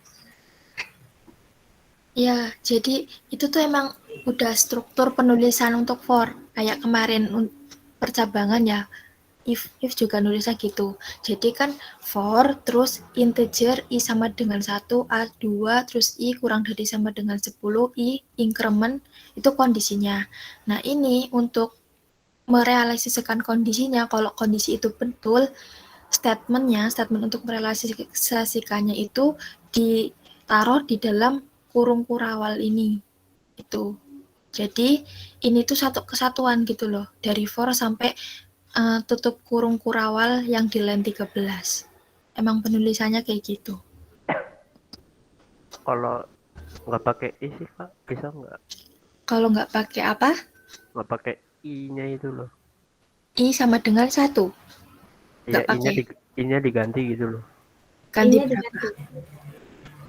Ya, jadi itu tuh emang udah struktur penulisan untuk for. Kayak kemarin percabangan ya, if juga nulisnya gitu. Jadi kan for, terus integer i sama dengan 1, a 2, terus i kurang dari sama dengan 10, i increment, itu kondisinya. Nah ini untuk merealisasikan kondisinya, kalau kondisi itu betul, statement untuk merealisasikannya itu ditaruh di dalam kurung kurawal ini itu. Jadi ini tuh satu kesatuan gitu loh, dari for sampai tutup kurung kurawal yang di line 13. Emang penulisannya kayak gitu. Kalau nggak pakai i sih Kak, bisa nggak? Kalau nggak pakai apa? Nggak pakai i-nya itu loh. I sama dengan 1. Iya, Nggak pakai. i-nya diganti gitu loh. Ganti Ini berapa? diganti.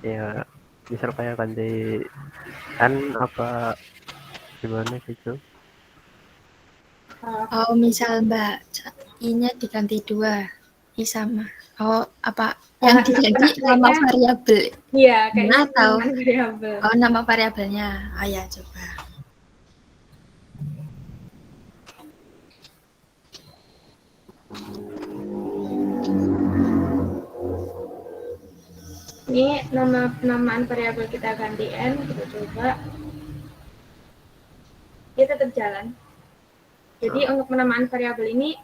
Ya, misal kayak ganti kan apa gimana gitu. Oh, misal Mbak, I-nya diganti 2. I sama. Oh, apa? Yang diganti nama variabel. Iya, kayaknya Nah, tahu. penamaan variabel. Oh, nama variabelnya. Ah ya, coba. Ini nama penamaan variabel kita ganti n, kita coba. Dia tetap jalan. Jadi untuk penamaan variabel ini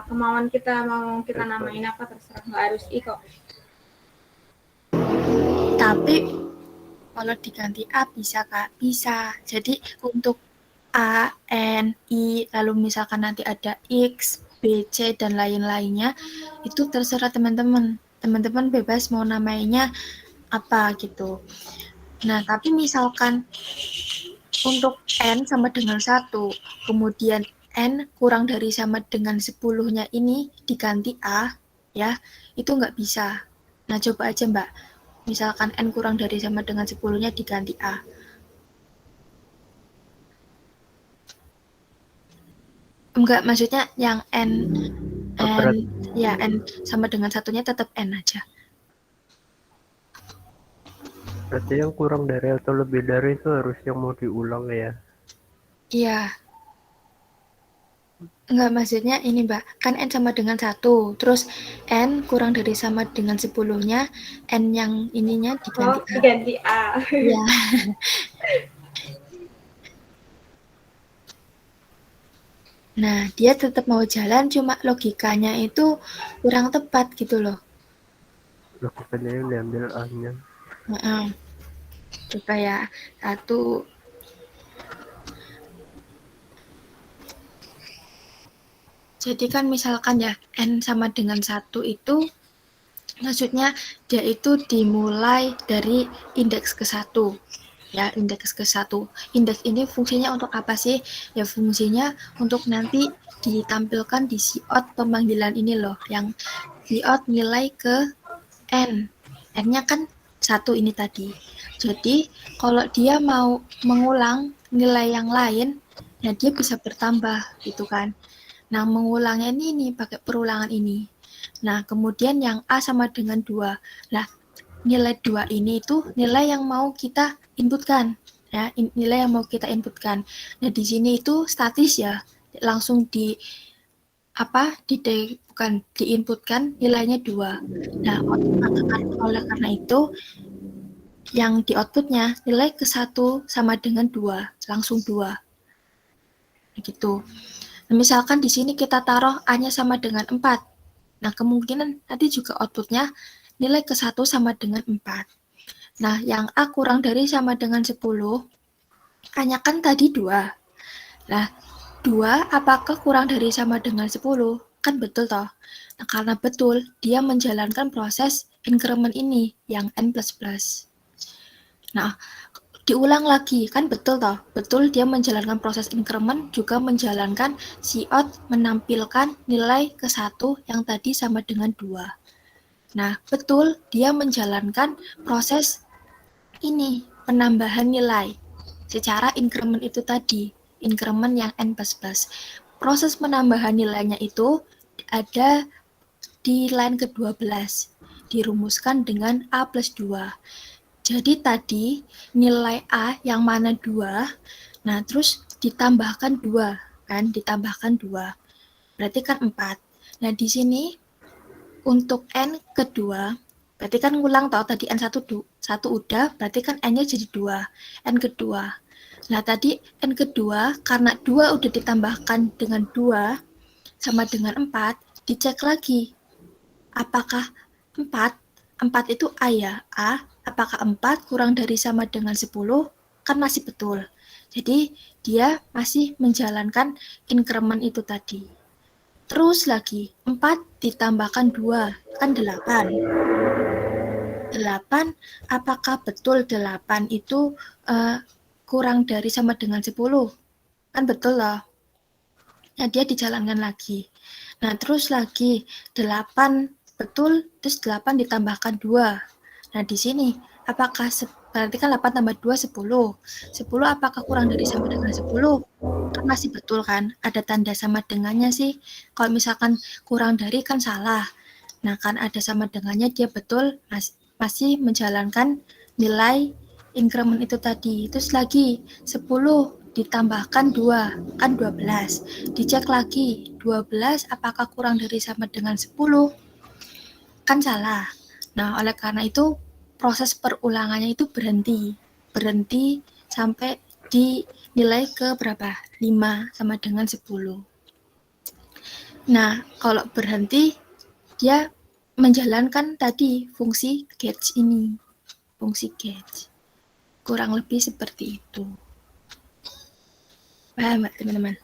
kemauan kita mau kita namain apa terserah, nggak harus i kok. Tapi kalau diganti A bisa Kak? Bisa. Jadi untuk A, N, I, lalu misalkan nanti ada X, B, C, dan lain-lainnya, itu terserah teman-teman. Teman-teman bebas mau namainya apa gitu. Nah, tapi misalkan untuk N sama dengan 1, kemudian N kurang dari sama dengan 10-nya ini diganti A, ya, itu nggak bisa. Nah, coba aja Mbak. Misalkan N kurang dari sama dengan 10-nya diganti A. Enggak, maksudnya yang N ya N sama dengan satunya tetap N aja. Berarti yang kurang dari atau lebih dari itu harus yang mau diulang ya. Iya. Enggak, maksudnya ini Mbak, kan N sama dengan 1, terus N kurang dari sama dengan 10-nya, N yang ininya diganti A. Diganti A. Iya. Nah, dia tetap mau jalan, cuma logikanya itu kurang tepat gitu loh. Logikanya yang diambil A-nya. Coba ya, 1. Jadi kan misalkan ya, N sama dengan 1 itu, maksudnya dia itu dimulai dari indeks ke 1. Ya, indeks ke 1. Indeks ini fungsinya untuk apa sih? Ya, fungsinya untuk nanti ditampilkan di siot pemanggilan ini loh, yang siot nilai ke N. N-nya kan 1 ini tadi. Jadi, kalau dia mau mengulang nilai yang lain, ya dia bisa bertambah gitu kan. Nah, mengulangnya ini pakai perulangan ini. Nah, kemudian yang A sama dengan 2. Nah, nilai 2 ini itu nilai yang mau kita inputkan. Ya, nilai yang mau kita inputkan. Nah, di sini itu statis ya. Langsung diinputkan nilainya 2. Nah, oleh karena itu yang di outputnya nilai ke 1 sama dengan 2, langsung 2. Gitu. Nah, misalkan di sini kita taruh A-nya sama dengan 4. Nah, kemungkinan nanti juga outputnya nilai ke 1 sama dengan 4. Nah, yang A kurang dari sama dengan 10, A-nya kan tadi 2. Nah, 2 apakah kurang dari sama dengan 10? Kan betul toh. Nah, karena betul, dia menjalankan proses increment ini, yang N++. Nah, diulang lagi, kan betul toh? Betul, dia menjalankan proses increment, juga menjalankan siot menampilkan nilai ke 1 yang tadi sama dengan 2. Nah, betul, dia menjalankan proses ini, penambahan nilai secara increment itu tadi, increment yang N++. Proses penambahan nilainya itu ada di line ke-12, dirumuskan dengan A plus 2. Jadi tadi nilai A yang mana 2, nah terus ditambahkan 2, kan? Ditambahkan 2. Berarti kan 4. Nah, di sini untuk N kedua, berarti kan ngulang toh, tadi N1 udah, berarti kan N-nya jadi 2. N kedua. Nah, tadi N kedua, karena 2 udah ditambahkan dengan 2 sama dengan 4, dicek lagi. Apakah 4 itu A ya? A, apakah 4 kurang dari sama dengan 10? Kan masih betul. Jadi, dia masih menjalankan increment itu tadi. Terus lagi, 4 ditambahkan 2, kan 8. 8, apakah betul 8 itu kurang dari sama dengan 10? Kan betul loh. Nah, dia dijalankan lagi. Nah, terus lagi, 8 betul, terus 8 ditambahkan 2. Nah, di sini, apakah berarti kan 8 tambah 2, 10. 10 apakah kurang dari sama dengan 10? Kan masih betul kan? Ada tanda sama dengannya sih. Kalau misalkan kurang dari kan salah. Nah, kan ada sama dengannya, dia betul, masih menjalankan nilai increment itu tadi. Terus lagi 10 ditambahkan 2, kan 12. Dicek lagi, 12 apakah kurang dari sama dengan 10? Kan salah. Nah, oleh karena itu proses perulangannya itu berhenti sampai di nilai ke berapa? 5 sama dengan 10. Nah, kalau berhenti dia menjalankan tadi fungsi gauge ini. Fungsi gauge. Kurang lebih seperti itu. Paham nggak teman-teman?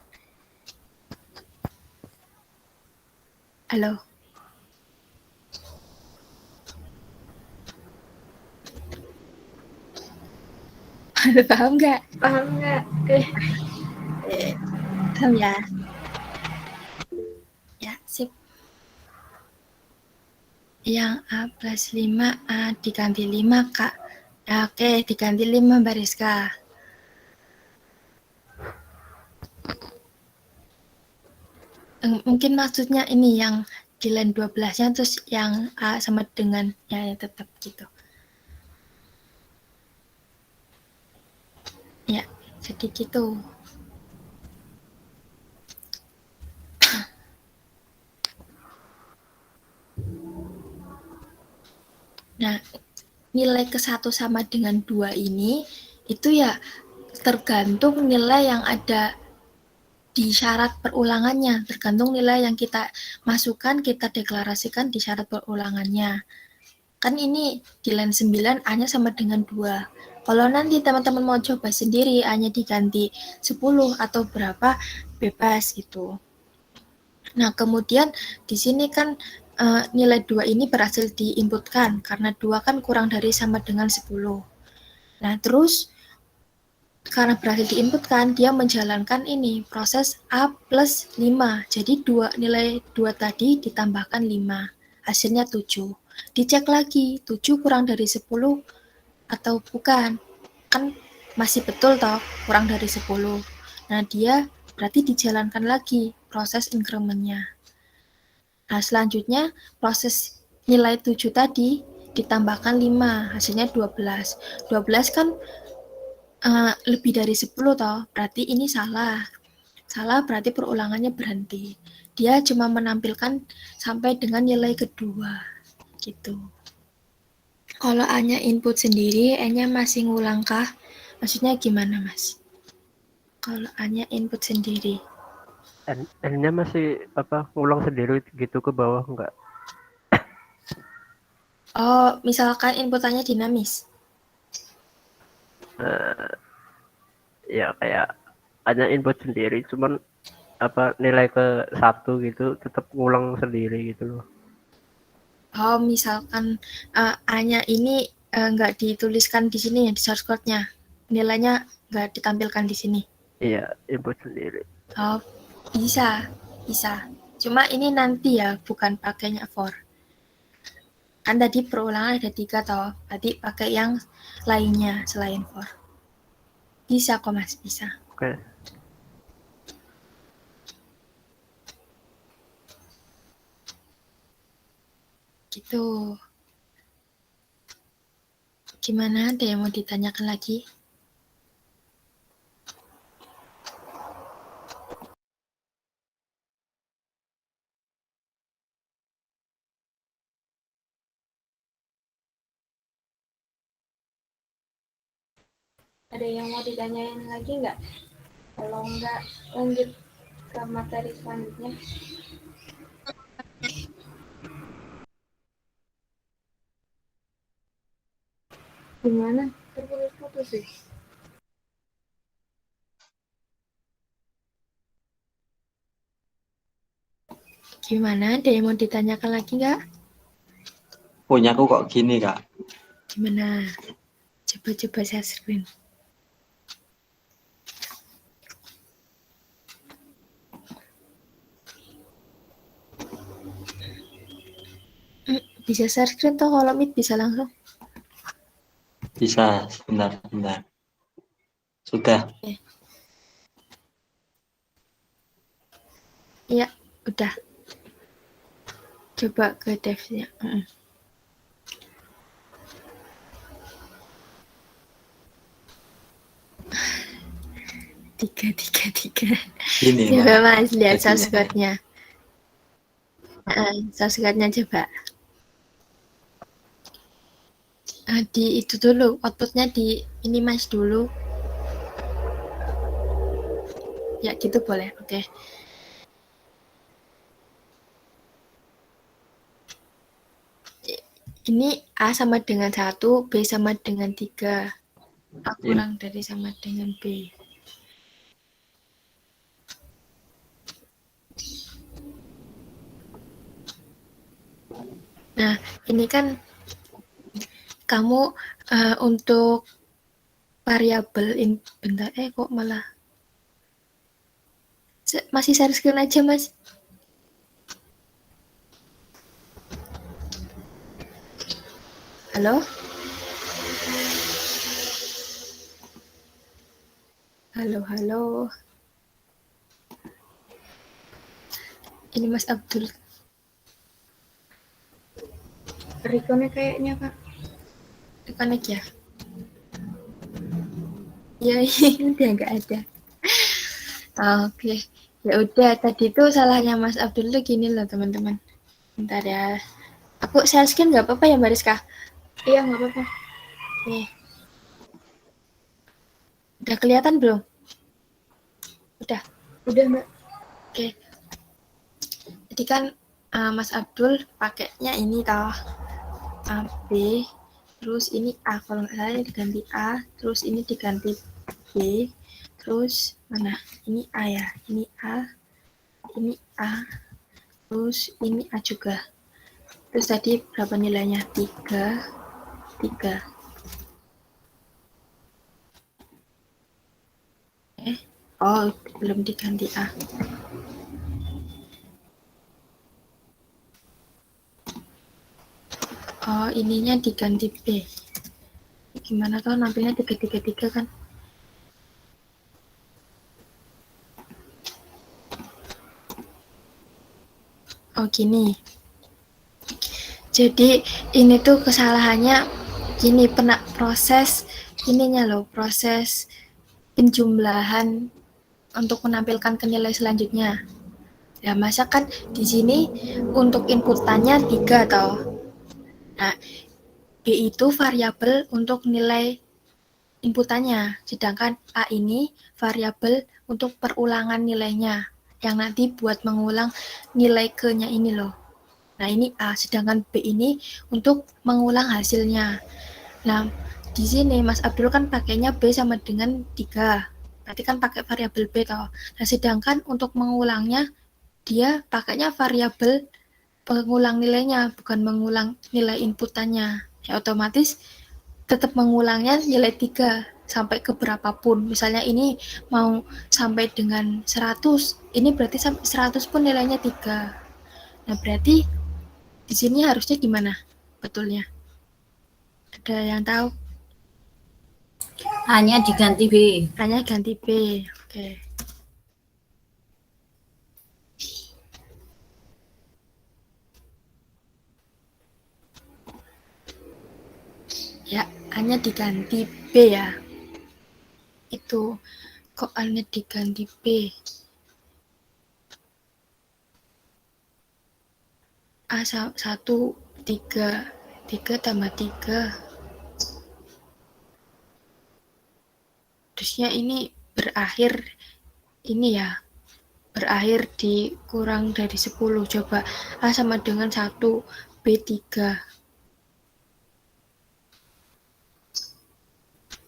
Halo? Halo, paham nggak? Paham nggak? Paham ya? Ya, sip. Yang A plus 5, A diganti 5, Kak. Oke, diganti 5, Mbak Rizka. Mungkin maksudnya ini yang di line 12-nya, terus yang A sama dengan ya tetap gitu. Ya, jadi gitu. Nah, nilai ke-1 sama dengan 2 ini, itu ya tergantung nilai yang ada di syarat perulangannya, tergantung nilai yang kita masukkan, kita deklarasikan di syarat perulangannya. Kan ini di line 9 A-nya sama dengan 2. Kalau nanti teman-teman mau coba sendiri, A-nya diganti 10 atau berapa, bebas gitu. Nah, kemudian di sini kan nilai 2 ini berhasil diinputkan, karena 2 kan kurang dari sama dengan 10. Nah, terus karena berhasil diinputkan, dia menjalankan ini, proses A plus 5. Jadi nilai 2 tadi ditambahkan 5, hasilnya 7. Dicek lagi, 7 kurang dari 10 atau bukan. Kan masih betul toh, kurang dari 10. Nah, dia berarti dijalankan lagi proses increment-nya. Nah, selanjutnya proses nilai 7 tadi ditambahkan 5, hasilnya 12. 12 kan lebih dari 10 toh, berarti ini salah. Salah berarti perulangannya berhenti. Dia cuma menampilkan sampai dengan nilai kedua, gitu. Kalau A-nya input sendiri, E-nya masih ngulang kah? Maksudnya gimana, Mas? Kalau A-nya input sendiri. N-nya masih ngulang sendiri gitu ke bawah enggak? Oh, misalkan inputannya dinamis. Ya kayak hanya input sendiri, cuman nilai ke 1 gitu tetap ngulang sendiri gitu loh. Oh, misalkan A-nya ini nggak dituliskan di sini ya, di source code-nya. Nilainya nggak ditampilkan di sini. Iya, input sendiri. Oh, bisa. Cuma ini nanti ya, bukan pakainya for. Kan tadi perulangan ada 3 toh, tadi pakai yang lainnya selain for. Bisa kok Mas, bisa. Oke. Gitu. Gimana, ada yang mau ditanyakan lagi? Ada yang mau ditanyain lagi nggak? Kalau nggak, lanjut ke materi selanjutnya. Gimana? Terputus-putus sih. Gimana, ada yang mau ditanyakan lagi nggak? Punyaku kok gini, Kak. Gimana? Coba share screen. Bisa share screen toh, kalau Meet bisa langsung. Bisa, sebentar. Sudah. Iya, udah. Coba ke dev-nya. 3. Ini Coba Mbak. Mas lihat Jadinya. source code-nya. Source code-nya coba. Di itu dulu, output-nya di ini Mas dulu. Ya gitu boleh, oke. Ini A sama dengan 1, B sama dengan 3. A kurang dari sama dengan B. Nah, ini kan kamu untuk variabel bentar, kok malah masih share screen aja Mas. Halo? Halo. Ini Mas Abdul. Reconnect kayaknya, Kak. Connect ya? Ya, udah nggak ada. Oke. Ya udah, tadi itu salahnya Mas Abdul tuh gini loh, teman-teman. Bentar ya. Aku share screen nggak apa-apa ya, Mbak Rizka? Iya, nggak apa-apa. Nih. Udah kelihatan belum? Udah. Udah, Mbak. Oke. Jadi kan Mas Abdul pakainya ini toh. B, terus ini A, kalau nggak salah diganti A, terus ini diganti B, terus mana? Ini A ya, ini A, terus ini A juga. Terus tadi berapa nilainya? 3. Oh, belum diganti A. Oh, ininya diganti B. Gimana tuh nampilnya 3 kan? Oh, gini. Jadi ini tuh kesalahannya gini, proses ininya loh, proses penjumlahan untuk menampilkan ke nilai selanjutnya. Ya, masa kan di sini untuk inputannya 3 toh. Nah, B itu variabel untuk nilai inputannya, sedangkan A ini variabel untuk perulangan nilainya, yang nanti buat mengulang nilai ke-nya ini loh. Nah, ini A, sedangkan B ini untuk mengulang hasilnya. Nah, di sini Mas Abdul kan pakainya B sama dengan 3. Berarti kan pakai variabel B toh. Nah, sedangkan untuk mengulangnya dia pakainya variabel pengulang nilainya, bukan mengulang nilai inputannya. Ya otomatis tetap mengulangnya nilai 3 sampai ke berapapun. Misalnya ini mau sampai dengan 100, ini berarti sampai 100 pun nilainya 3. Nah, berarti di sini harusnya gimana betulnya? Ada yang tahu? Hanya diganti B. Hanya ganti B. Oke. Ya, hanya diganti B ya. Itu kok hanya diganti B. A 1, 3 tambah 3. Terusnya ini berakhir ini ya. Berakhir di kurang dari 10. Coba A sama dengan 1, B 3.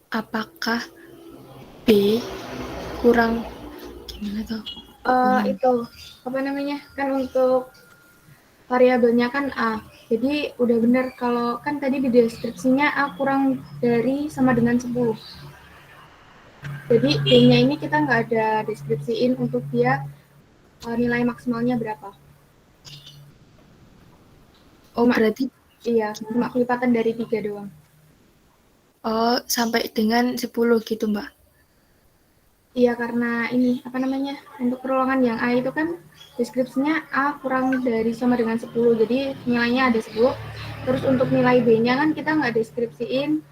Apakah B kurang gimana tuh? Itu apa namanya? Kan untuk variabelnya kan A. Jadi udah benar kalau kan tadi di deskripsinya A kurang dari sama dengan 10. Jadi B-nya ini kita nggak ada deskripsiin untuk dia nilai maksimalnya berapa. Oh, berarti Iya, cuma kelipatan dari 3 doang. oh sampai dengan 10 gitu, Mbak. Iya, karena ini apa namanya? Untuk perulangan yang A itu kan deskripsinya A kurang dari sama dengan 10. Jadi nilainya ada 10. Terus untuk nilai B-nya kan kita nggak deskripsiin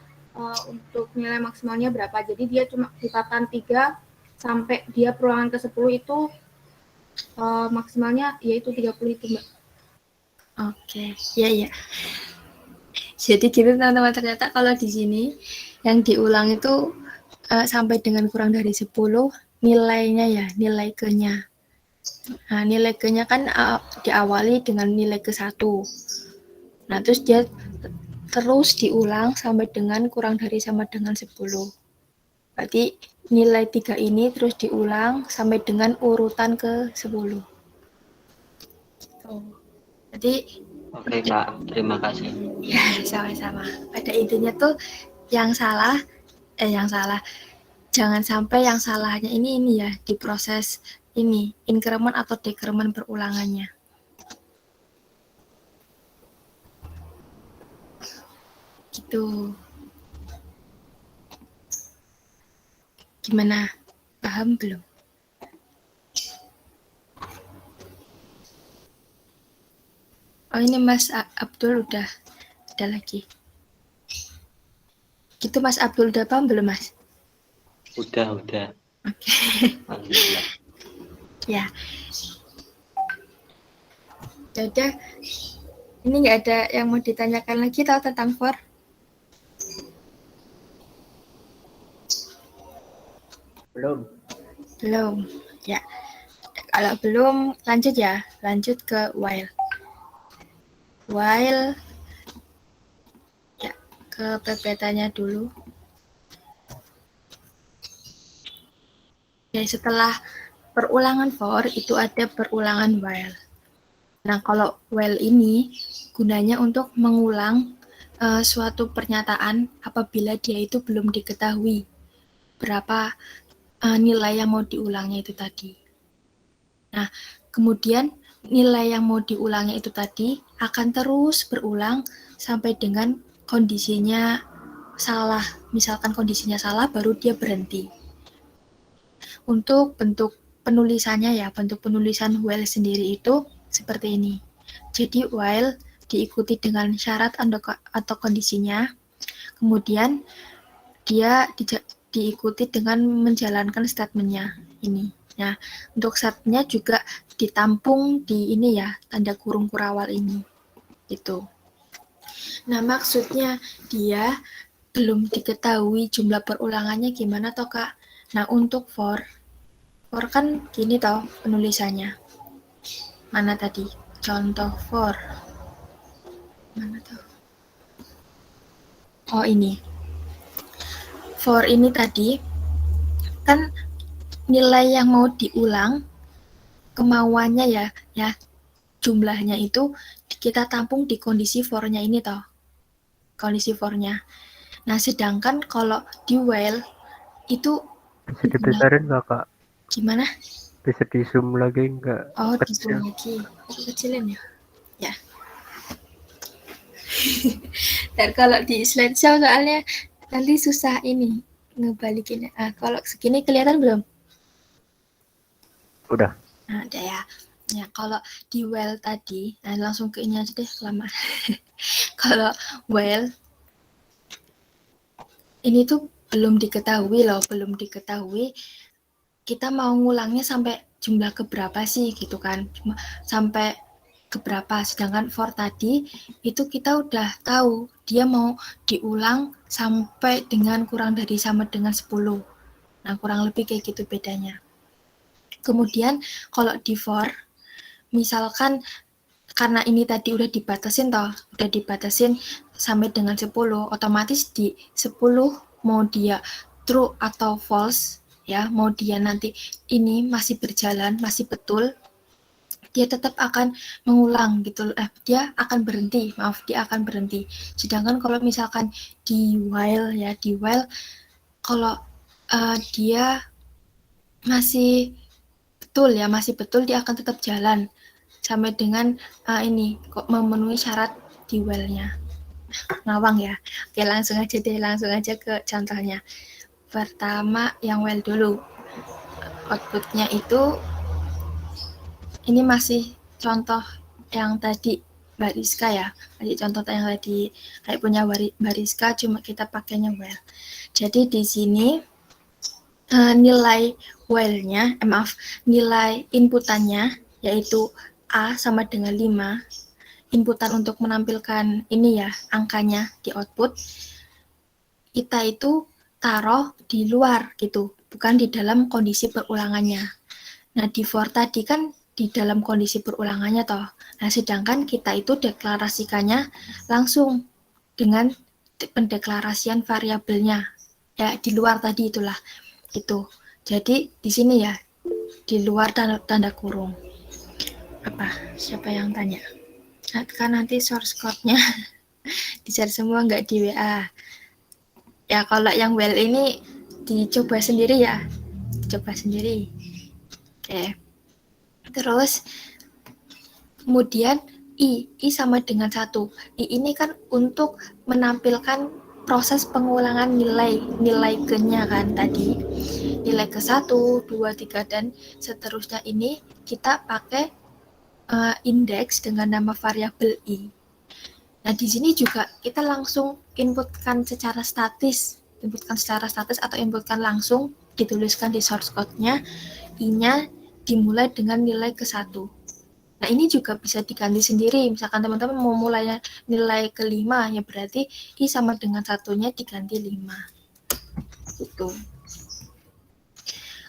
untuk nilai maksimalnya berapa. Jadi dia cuma kelipatan 3 sampai dia perulangan ke 10 itu maksimalnya yaitu 30 itu, Mbak. Oke, ya. Jadi gitu teman-teman, ternyata kalau di sini yang diulang itu sampai dengan kurang dari 10 nilainya ya, nilai ke-nya. Nah, nilai ke-nya kan diawali dengan nilai ke-1. Nah, terus dia terus diulang sampai dengan kurang dari sama dengan 10. Berarti nilai 3 ini terus diulang sampai dengan urutan ke-10. Jadi Oke Kak, terima kasih. ya sama-sama. Pada intinya tuh yang salah, jangan sampai yang salahnya ini ya di proses ini, increment atau decrement perulangannya. Gitu. Gimana? Paham belum? Oh ini Mas Abdul udah lagi. Gitu Mas Abdul udah paham belum Mas? Udah. Oke. Alhamdulillah. Ya. Udah. Ini nggak ada yang mau ditanyakan lagi tahu tentang for? Belum. Ya. Kalau belum lanjut ya. Lanjut ke while. While ya ke PPT-nya dulu. Jadi setelah perulangan for itu ada perulangan while. Nah, kalau while ini gunanya untuk mengulang suatu pernyataan apabila dia itu belum diketahui berapa nilai yang mau diulangnya itu tadi. Nah, kemudian nilai yang mau diulangnya itu tadi akan terus berulang sampai dengan kondisinya salah. Misalkan kondisinya salah, baru dia berhenti. Untuk bentuk penulisannya ya, bentuk penulisan while sendiri itu seperti ini. Jadi while diikuti dengan syarat atau kondisinya, kemudian dia diikuti dengan menjalankan statementnya ini. Nah, untuk statementnya juga ditampung di ini ya, tanda kurung kurawal ini. Gitu. Nah, maksudnya dia belum diketahui jumlah perulangannya gimana toh, Kak? Nah, untuk for kan gini toh penulisannya. Mana tadi? Contoh for. Mana toh? Oh, ini. For ini tadi kan nilai yang mau diulang kemauannya ya jumlahnya itu kita tampung di kondisi for-nya ini toh. Kondisi for-nya. Nah, sedangkan kalau di while itu Bisa dibesarin nggak Kak? gimana? Bisa di zoom lagi nggak? Oh, di Kecil. zoom lagi. Kecilin ya. Ya. Dan kalau di slideshow soalnya nanti susah ini ngebalikinnya. Kalau segini kelihatan belum? Udah. Nah, ada ya. Ya, kalau di while tadi, langsung ke ini aja deh, lama. Kalau while ini tuh belum diketahui loh, belum diketahui kita mau ngulangnya sampai jumlah keberapa sih gitu kan. Sampai keberapa, sedangkan for tadi itu kita udah tahu dia mau diulang sampai dengan kurang dari sama dengan 10. Nah, kurang lebih kayak gitu bedanya. Kemudian kalau di for, misalkan karena ini tadi udah dibatasin sampai dengan 10, otomatis di 10 mau dia true atau false, ya, mau dia nanti ini masih berjalan, masih betul, dia tetap akan mengulang gitu, dia akan berhenti. Sedangkan kalau misalkan di while kalau dia masih betul dia akan tetap jalan sampai dengan ini kok memenuhi syarat di while-nya. Ngawang ya. Oke, langsung aja ke contohnya. Pertama yang while dulu. Output-nya itu ini masih contoh yang tadi Mbak Rizka ya. Contoh yang tadi kayak punya Mbak Rizka, cuma kita pakainya while. Jadi di sini nilai while-nya, nilai inputannya, yaitu A sama dengan 5, inputan untuk menampilkan ini ya, angkanya di output, kita itu taruh di luar gitu, bukan di dalam kondisi perulangannya. Nah, di for tadi kan di dalam kondisi perulangannya toh. Nah, sedangkan kita itu deklarasikannya langsung dengan pendeklarasian variabelnya. Ya, di luar tadi itulah. Itu. Jadi, di sini ya, di luar tanda kurung. Apa? Siapa yang tanya? Nah, kan nanti source code-nya di-share semua, nggak di WA. Ya, kalau yang well ini dicoba sendiri ya. Coba sendiri. Oke. Terus, kemudian I sama dengan 1. I ini kan untuk menampilkan proses pengulangan nilai ke-nya kan tadi. Nilai ke 1, 2, 3, dan seterusnya ini kita pakai indeks dengan nama variabel I. Nah, di sini juga kita langsung inputkan secara statis atau inputkan langsung, dituliskan di source code-nya, I-nya dimulai dengan nilai ke 1. Nah, ini juga bisa diganti sendiri. Misalkan teman-teman mau mulai nilai ke-5, ya berarti I sama dengan 1-nya diganti 5. Gitu.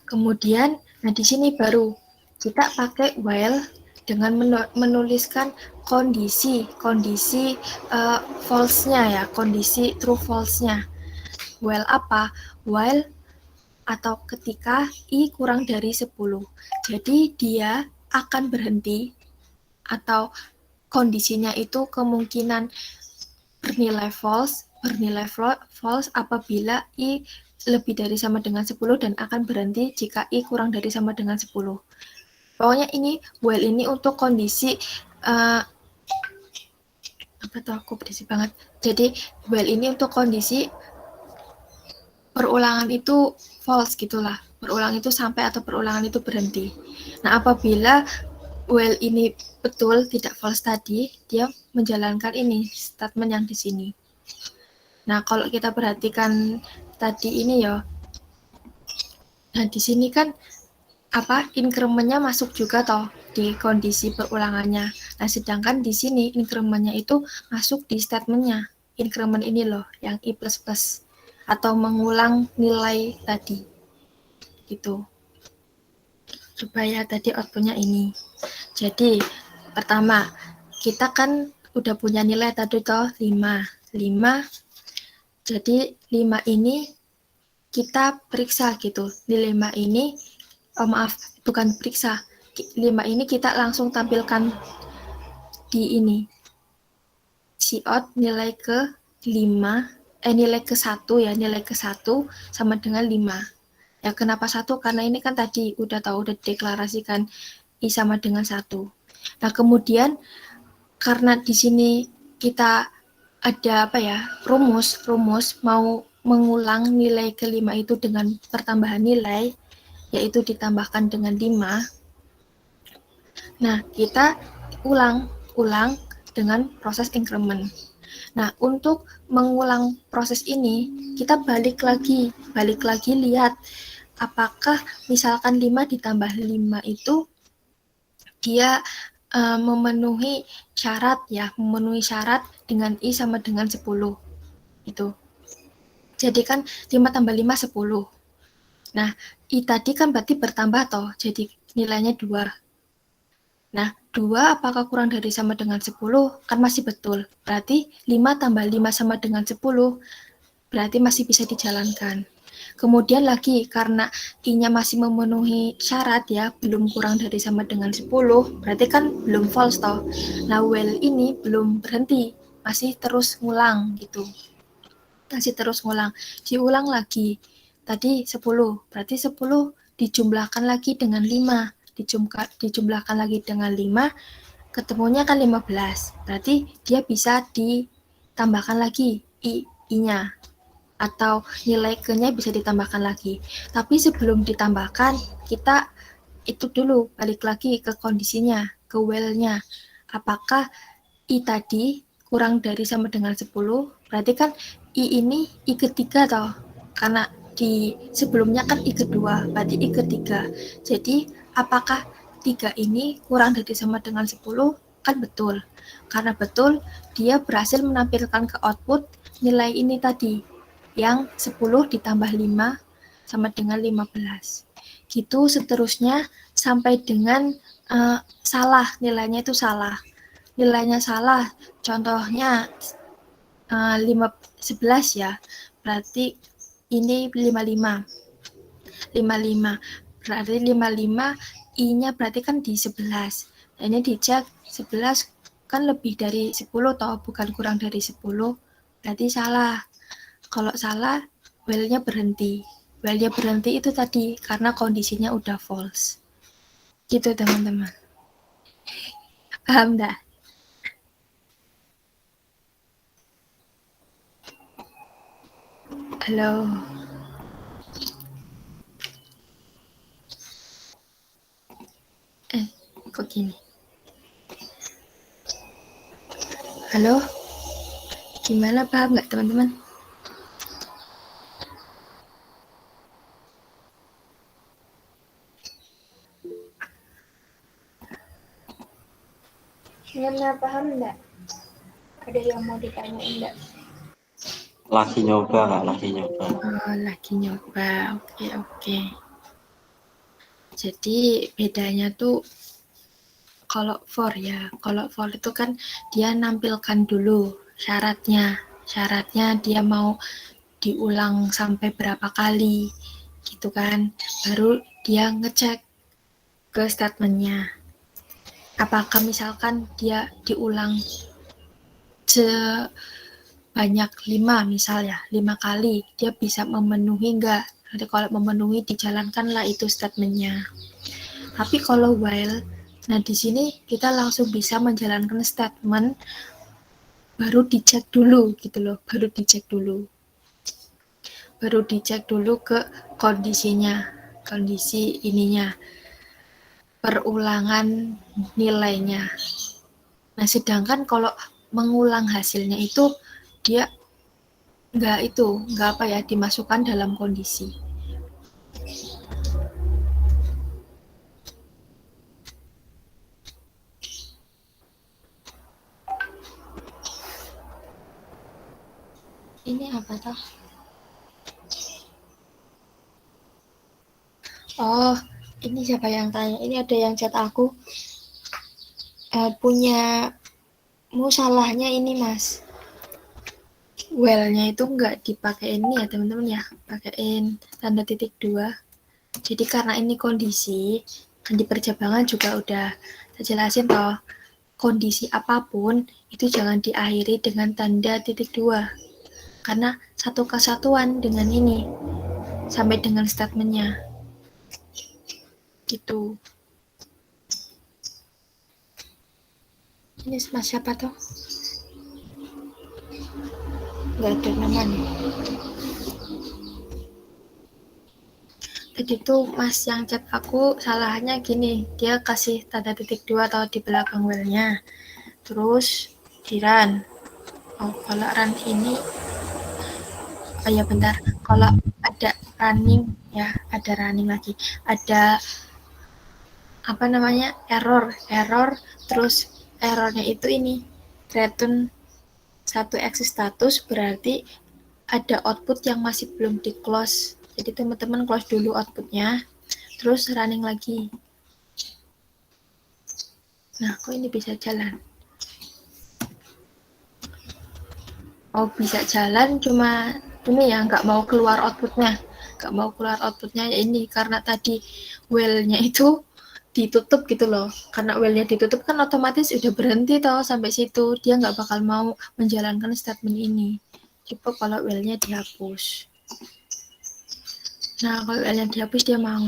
Kemudian, nah di sini baru kita pakai while dengan menuliskan kondisi false-nya ya, kondisi true false-nya. While apa? While atau ketika I kurang dari 10. Jadi dia akan berhenti atau kondisinya itu kemungkinan bernilai false apabila I lebih dari sama dengan 10 dan akan berhenti jika I kurang dari sama dengan 10. Pokoknya ini while ini untuk kondisi apa tuh, aku berisik banget. Jadi while ini untuk kondisi perulangan itu false gitulah. Perulang itu sampai atau perulangan itu berhenti. Nah, apabila while ini betul tidak false tadi, dia menjalankan ini statement yang di sini. Nah, kalau kita perhatikan tadi ini ya. Nah, di sini kan increment-nya masuk juga toh di kondisi perulangannya. Nah, sedangkan di sini increment-nya itu masuk di statement-nya. Increment ini loh, yang I++ atau mengulang nilai tadi. Gitu. Supaya tadi output-nya ini. Jadi, pertama, kita kan udah punya nilai tadi toh 5. Jadi 5 ini kita periksa gitu. Di 5 ini bukan periksa. 5 ini kita langsung tampilkan di ini. Cout nilai ke 5, nilai ke 1 ya, nilai ke 1 sama dengan 5. Ya, kenapa 1? Karena ini kan tadi udah deklarasikan I sama dengan 1. Nah, kemudian karena di sini kita ada rumus mau mengulang nilai ke-5 itu dengan pertambahan nilai, yaitu ditambahkan dengan 5. Nah, kita ulang dengan proses increment. Nah, untuk mengulang proses ini, kita balik lagi lihat apakah misalkan 5 ditambah 5 itu dia memenuhi syarat dengan I sama dengan 10. Itu. Jadi kan 5 tambah 5, 10. Nah, I tadi kan berarti bertambah toh, jadi nilainya 2. Nah, 2 apakah kurang dari sama dengan 10? Kan masih betul. Berarti 5 tambah 5 sama dengan 10, berarti masih bisa dijalankan. Kemudian lagi, karena I-nya masih memenuhi syarat ya, belum kurang dari sama dengan 10, berarti kan belum false toh. Nah, while ini belum berhenti, masih terus ngulang gitu. Diulang lagi. Tadi 10, berarti 10 dijumlahkan lagi dengan 5. Dijumlahkan lagi dengan 5, ketemunya kan 15. Berarti dia bisa ditambahkan lagi I-nya. Atau nilai ke-nya bisa ditambahkan lagi. Tapi sebelum ditambahkan, kita itu dulu balik lagi ke kondisinya, ke while-nya. Apakah I tadi kurang dari sama dengan 10? Berarti kan I ini I ketiga toh. Karena di sebelumnya kan I kedua, berarti I ketiga. Jadi apakah 3 ini kurang dari sama dengan 10? Kan betul. Karena betul, dia berhasil menampilkan ke output nilai ini tadi, yang 10 ditambah 5 sama dengan 15. Gitu seterusnya sampai dengan salah, nilainya itu salah. Nilainya salah, contohnya 11 ya, berarti ini 55. 55, berarti 55, I-nya berarti kan di 11. Nah, ini dicek 11 kan lebih dari 10 toh, bukan kurang dari 10, berarti salah. Kalau salah, while-nya berhenti. While-nya berhenti itu tadi, karena kondisinya udah false. Gitu teman-teman. Paham dah? Halo. Kok gini? Halo? Gimana, paham nggak teman-teman? Gimana, paham enggak? Ada yang mau ditanyain enggak? Lagi nyoba Kak, lagi nyoba. Oh, lagi nyoba. Oke. Jadi bedanya tuh kalau for itu kan dia nampilkan dulu syaratnya dia mau diulang sampai berapa kali gitu kan, baru dia ngecek ke statementnya apakah misalkan dia diulang sebanyak 5 misal ya, 5 kali dia bisa memenuhi enggak. Nanti kalau memenuhi dijalankanlah itu statementnya. Tapi kalau while, nah di sini kita langsung bisa menjalankan statement baru dicek dulu gitu loh, baru dicek dulu ke kondisinya, kondisi ininya, perulangan nilainya. Nah sedangkan kalau mengulang hasilnya itu dia nggak dimasukkan dalam kondisi. Ini apa toh? Oh, ini siapa yang tanya? Ini ada yang chat aku. Punyamu salahnya ini mas. Well-nya itu nggak dipakai ini ya teman-teman ya, pakaiin tanda titik 2. Jadi karena ini kondisi, kan di perjabangan juga udah saya jelasin toh, kondisi apapun itu jangan diakhiri dengan tanda titik 2. Karena satu kesatuan dengan ini, sampai dengan statementnya. Gitu. Ini mas siapa toh? Nggak ada namanya. Tadi tuh mas yang chat aku salahnya gini, dia kasih tanda titik 2 atau di belakang well-nya, terus di run. Oh kalau run ini, oh ya bentar, kalau ada running ya, ada running lagi, ada apa namanya error, terus errornya itu ini return 1 exit status, berarti ada output yang masih belum di close. Jadi teman-teman close dulu outputnya, terus running lagi. Nah, kok ini bisa jalan? Oh, bisa jalan, cuma ini ya nggak mau keluar outputnya. Ya ini karena tadi well-nya itu ditutup gitu loh. Karena well-nya ditutup kan otomatis udah berhenti toh sampai situ. Dia nggak bakal mau menjalankan statement ini. Coba kalau well-nya dihapus. Nah, kalau well-nya dihapus dia mau.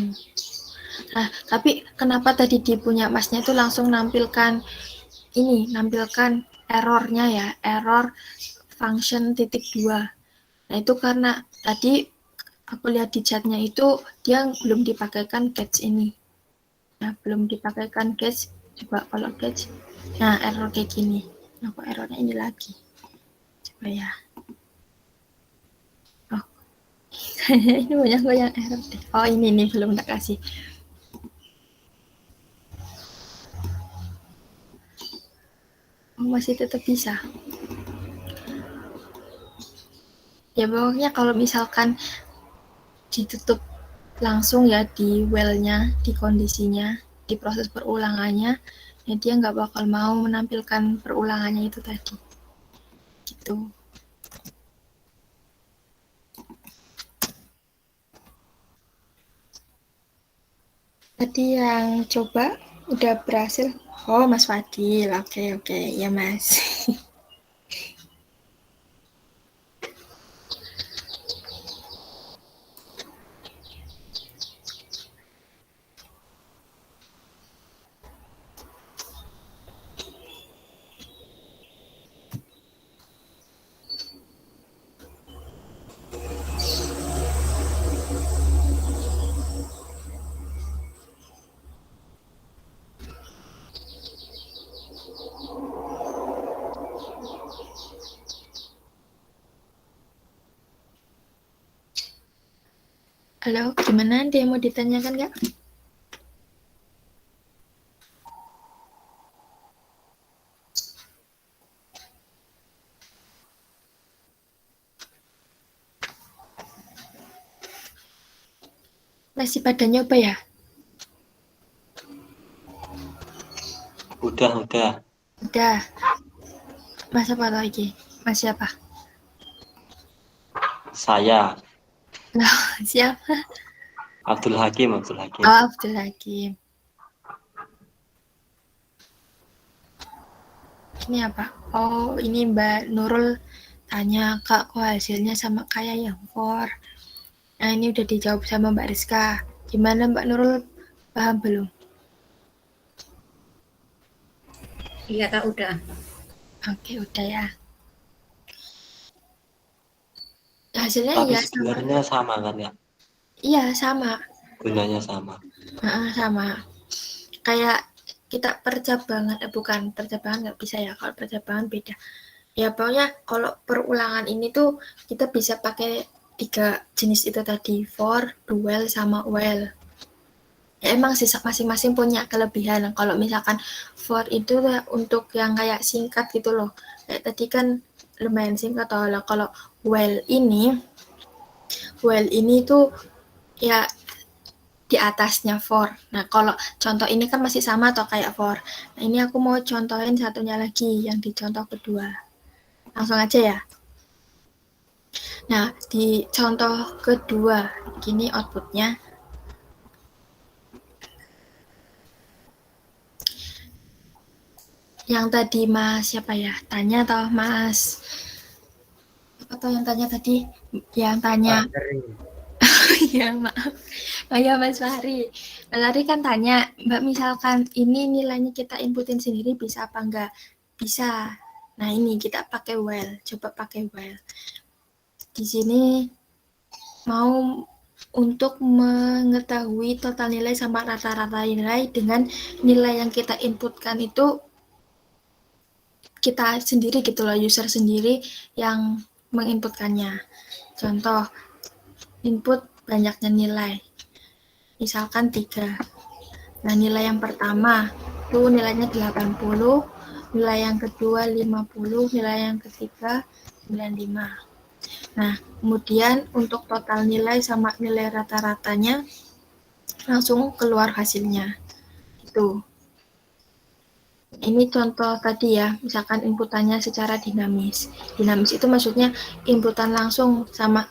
Nah, tapi kenapa tadi di punya masnya itu langsung nampilkan errornya ya, error function titik 2. Nah, itu karena tadi aku lihat di chatnya itu dia belum dipakaikan catch ini. Nah, belum dipakaikan catch. Coba kalau catch. Nah, error kayak gini. Nah, kok errornya ini lagi. Coba ya. Oh, Ini banyak yang error deh. Oh ini nih belum tak kasih. Oh, masih tetap bisa. Ya pokoknya kalau misalkan ditutup langsung ya di well-nya, di kondisinya, di proses perulangannya, ya dia nggak bakal mau menampilkan perulangannya itu tadi. Gitu. Tadi yang coba udah berhasil. Oh, Mas Fadil. Oke. Ya, Mas. Halo, gimana? Ada yang mau ditanyakan nggak? Masih pada nyoba ya? Udah. Udah. Mas apa lagi? Mas siapa? Saya Siapa? Abdul Hakim. Oh, Abdul Hakim. Ini apa? Oh, ini Mbak Nurul tanya, Kak, kok hasilnya sama kayak yang for? Nah, ini udah dijawab sama Mbak Rizka. Gimana Mbak Nurul? Paham belum? Iya, Kak, udah. Oke, udah ya. Hasilnya Tapi iya sebenarnya sama kan ya? Iya, sama. Gunanya sama. Sama. Kayak kita percabangan, bukan percabangan nggak bisa ya. Kalau percabangan beda. Ya pokoknya kalau perulangan ini tuh kita bisa pakai 3 jenis itu tadi, for, dual, sama well. Ya emang sih masing-masing punya kelebihan. Kalau misalkan for itu untuk yang kayak singkat gitu loh. Kayak tadi kan lumayan singkat toh. Kalau well ini tuh ya di atasnya for. Nah, kalau contoh ini kan masih sama atau kayak for. Nah, ini aku mau contohin satunya lagi yang di contoh kedua. Langsung aja ya. Nah, di contoh kedua, gini outputnya. Yang tadi Mas siapa ya? Tanya atau Mas? Atau yang tanya tadi? Yang tanya. Iya, maaf. Oh ya, Mas Fahri. Mas Fahri kan tanya, Mbak misalkan ini nilainya kita inputin sendiri bisa apa enggak? Bisa. Nah, ini kita pakai well. Coba pakai well. Di sini mau untuk mengetahui total nilai sama rata-rata nilai dengan nilai yang kita inputkan itu kita sendiri gitu loh, user sendiri yang menginputkannya. Contoh, input banyaknya nilai. Misalkan 3. Nah, nilai yang pertama itu nilainya 80, nilai yang kedua 50, nilai yang ketiga 95. Nah, kemudian untuk total nilai sama nilai rata-ratanya langsung keluar hasilnya. Itu. Ini contoh tadi ya, misalkan inputannya secara dinamis. Dinamis itu maksudnya inputan langsung sama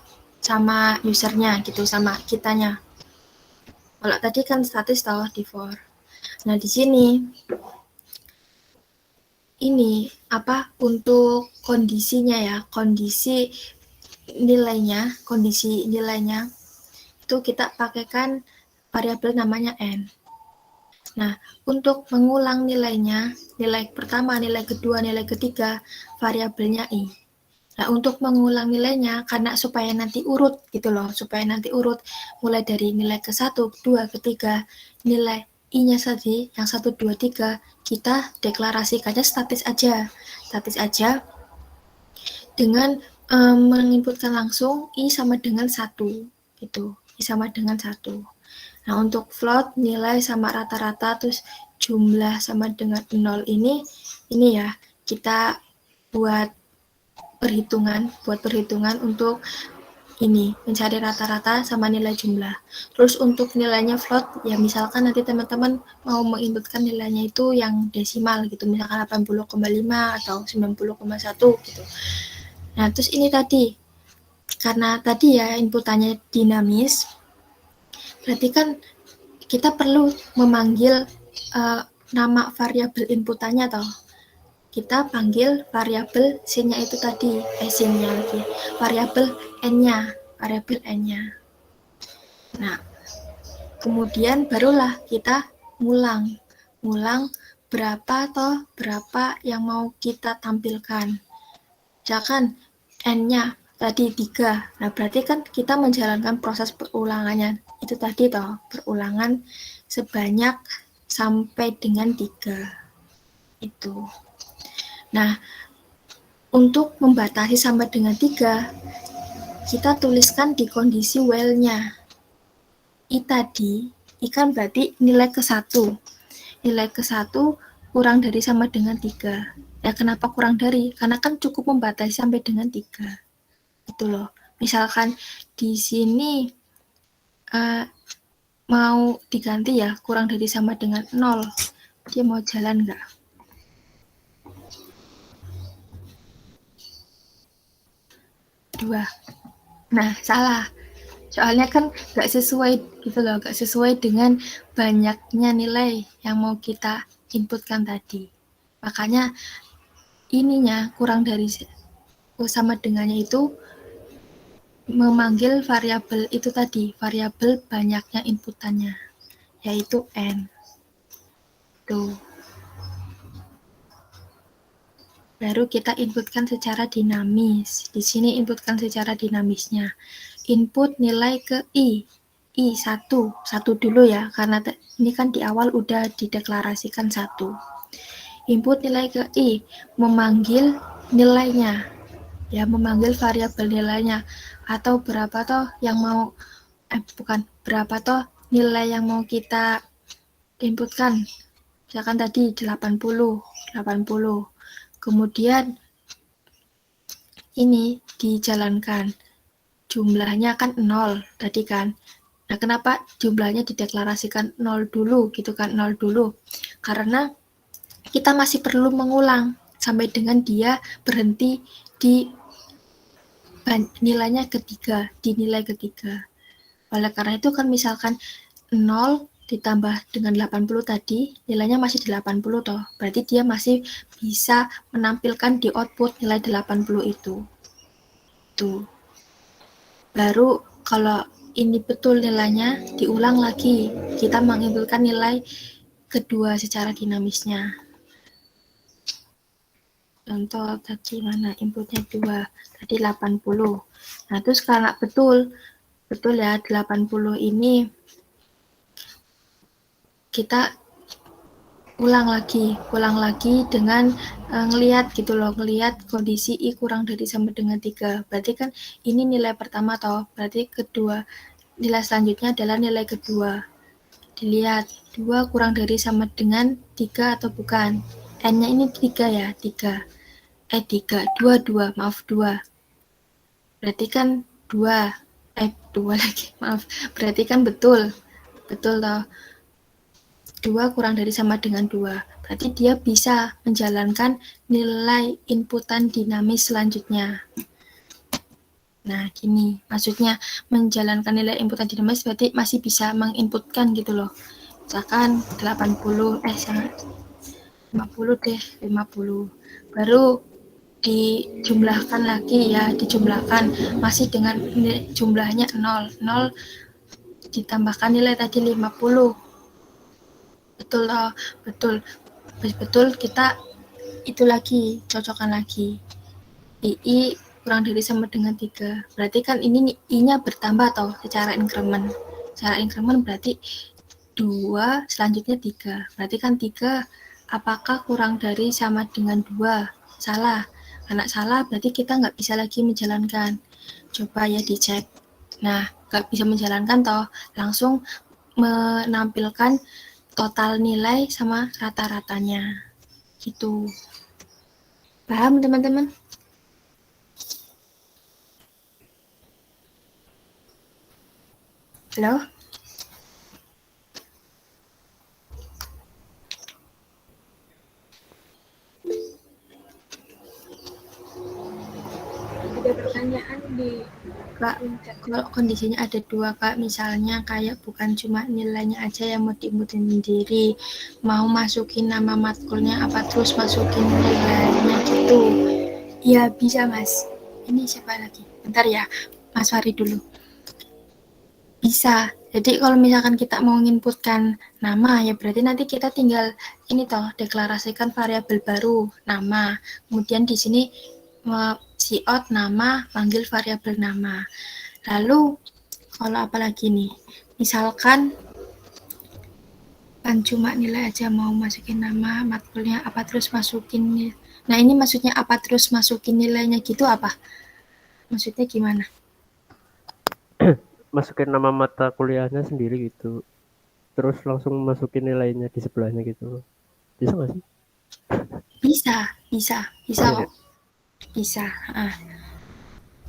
usernya gitu, sama kitanya. Kalau tadi kan statis toh di for. Nah, di sini ini apa untuk kondisinya ya, kondisi nilainya itu kita pakaikan variabel namanya n. Nah, untuk mengulang nilainya, nilai pertama, nilai kedua, nilai ketiga, variabelnya i. Nah, untuk mengulang nilainya, karena supaya nanti urut gitu loh, supaya nanti urut, mulai dari nilai ke-1, ke-2, ke-3, nilai i-nya tadi, yang 1, 2, 3, kita deklarasikannya statis aja, dengan menginputkan langsung i sama dengan 1, gitu, sama dengan 1. Nah, untuk float nilai sama rata-rata terus jumlah sama dengan 0 ini ya kita buat perhitungan untuk ini mencari rata-rata sama nilai jumlah. Terus untuk nilainya float ya misalkan nanti teman-teman mau menginputkan nilainya itu yang desimal gitu, misalkan 80,5 atau 90,1 gitu. Nah, terus ini tadi karena tadi ya inputannya dinamis, berarti kan kita perlu memanggil nama variabel inputannya toh. Kita panggil variabel sin-nya itu tadi, sin-nya lagi, variabel n-nya. Nah, kemudian barulah kita ngulang berapa yang mau kita tampilkan. Misalkan n-nya tadi 3. Nah, berarti kan kita menjalankan proses perulangannya itu tadi toh, perulangan sebanyak sampai dengan 3. Itu. Nah, untuk membatasi sampai dengan 3, kita tuliskan di kondisi while-nya. I tadi, I kan berarti nilai ke-1. Nilai ke-1 kurang dari sama dengan 3. Ya, kenapa kurang dari? Karena kan cukup membatasi sampai dengan 3. Itu loh. Misalkan di sini mau diganti ya, kurang dari sama dengan 0. Dia mau jalan nggak? Dua. Nah, salah. Soalnya kan nggak sesuai gitu loh, nggak sesuai dengan banyaknya nilai yang mau kita inputkan tadi. Makanya ininya kurang dari sama dengannya itu memanggil variabel itu tadi, variabel banyaknya inputannya, yaitu n. Tuh. Baru kita inputkan secara dinamis. Di sini inputkan secara dinamisnya. Input nilai ke I 1 dulu ya, karena ini kan di awal udah dideklarasikan 1. Input nilai ke I, memanggil nilainya, ya memanggil variabel nilainya, atau berapa toh yang mau, berapa toh nilai yang mau kita inputkan. Misalkan tadi 80. Kemudian ini dijalankan. Jumlahnya kan 0 tadi kan. Nah, kenapa jumlahnya dideklarasikan 0 dulu gitu kan, 0 dulu? Karena kita masih perlu mengulang sampai dengan dia berhenti di nilainya ketiga, di nilai ketiga. Oleh karena itu kan misalkan 0 ditambah dengan 80 tadi, nilainya masih di 80 toh. Berarti dia masih bisa menampilkan di output nilai 80 itu. Tuh. Baru kalau ini betul nilainya, diulang lagi. Kita menginputkan nilai kedua secara dinamisnya. Contoh tadi mana inputnya 2, tadi 80. Nah, terus kalau betul ya 80 ini kita ulang lagi dengan ngelihat gitu loh, ngelihat kondisi I kurang dari sama dengan 3. Berarti kan ini nilai pertama toh, berarti kedua, nilai selanjutnya adalah nilai kedua. Dilihat, 2 kurang dari sama dengan 3 atau bukan. N-nya ini 3 ya, 2. Berarti kan 2 lagi, maaf. Berarti kan betul toh. 2 kurang dari sama dengan 2. Berarti dia bisa menjalankan nilai inputan dinamis selanjutnya. Nah, gini. Maksudnya menjalankan nilai inputan dinamis berarti masih bisa menginputkan gitu loh. Misalkan 50 deh, 50. Baru dijumlahkan lagi ya, masih dengan jumlahnya 0 ditambahkan nilai tadi 50. Betul kita itu lagi, cocokkan lagi. I kurang dari sama dengan 3. Berarti kan ini I-nya bertambah toh secara increment. Secara increment berarti 2, selanjutnya 3. Berarti kan 3 apakah kurang dari sama dengan 2? Salah. Karena salah berarti kita nggak bisa lagi menjalankan. Coba ya dicek. Nah, nggak bisa menjalankan toh, langsung menampilkan total nilai sama rata-ratanya. Gitu. Paham teman-teman? Halo? Ada pertanyaan di Kak, kalau kondisinya ada dua Kak, misalnya kayak bukan cuma nilainya aja yang mau diinputin sendiri, mau masukin nama matkulnya apa terus masukin nilainya gitu. Ya bisa Mas. Ini siapa lagi? Bentar ya, Mas Fari dulu. Bisa. Jadi kalau misalkan kita mau menginputkan nama, ya berarti nanti kita tinggal ini toh, deklarasikan variabel baru, nama. Kemudian di sini cout nama, panggil variabel nama. Lalu kalau apalagi nih, misalkan kan cuma nilai aja mau masukin nama, matkulnya apa terus masukin. Nah ini maksudnya apa terus masukin nilainya gitu apa? Maksudnya gimana? Masukin nama mata kuliahnya sendiri gitu. Terus langsung masukin nilainya di sebelahnya gitu. Bisa nggak sih? Bisa kok. Bisa.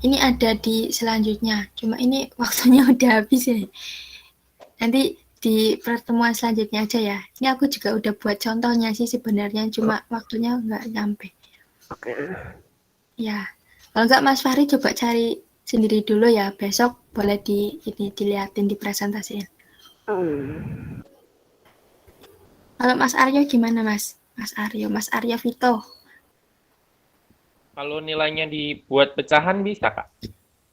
Ini ada di selanjutnya. Cuma ini waktunya udah habis ya. Nanti di pertemuan selanjutnya aja ya. Ini aku juga udah buat contohnya sih sebenarnya. Cuma waktunya nggak nyampe. Oke. Ya. Kalau nggak Mas Fahri coba cari sendiri dulu ya. Besok boleh dilihatin, dipresentasiin. Kalau Mas Aryo gimana Mas? Mas Aryo Vito. Kalau nilainya dibuat pecahan bisa, Kak?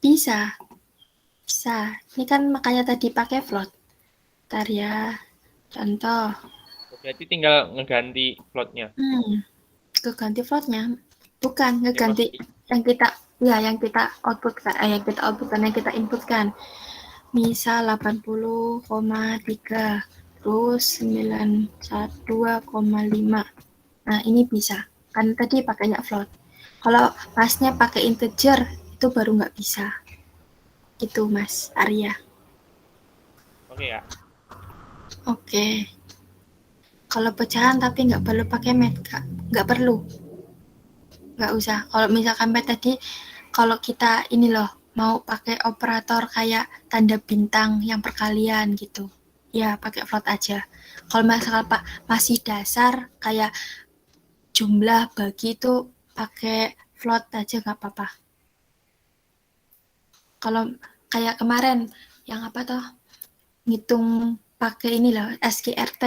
Bisa. Ini kan makanya tadi pakai float. Bentar ya. Contoh. Berarti tinggal ngeganti floatnya. Keganti floatnya. Bukan, ngeganti Ya, yang kita outputkan, yang kita inputkan. Misal 80,3 terus 91,5. Nah, ini bisa. Kan tadi pakainya float. Kalau pasnya pakai integer, itu baru nggak bisa. Gitu, Mas Arya. Oke ya. Oke. Kalau pecahan tapi nggak perlu pakai math, Kak. Nggak perlu. Nggak usah. Kalau misalkan math tadi, kalau kita ini loh, mau pakai operator kayak tanda bintang yang perkalian gitu. Ya, pakai float aja. Kalau misalkan masih dasar, kayak jumlah bagi itu pakai float aja nggak apa-apa. Kalau kayak kemarin, yang apa toh, ngitung pakai ini loh, SQRT.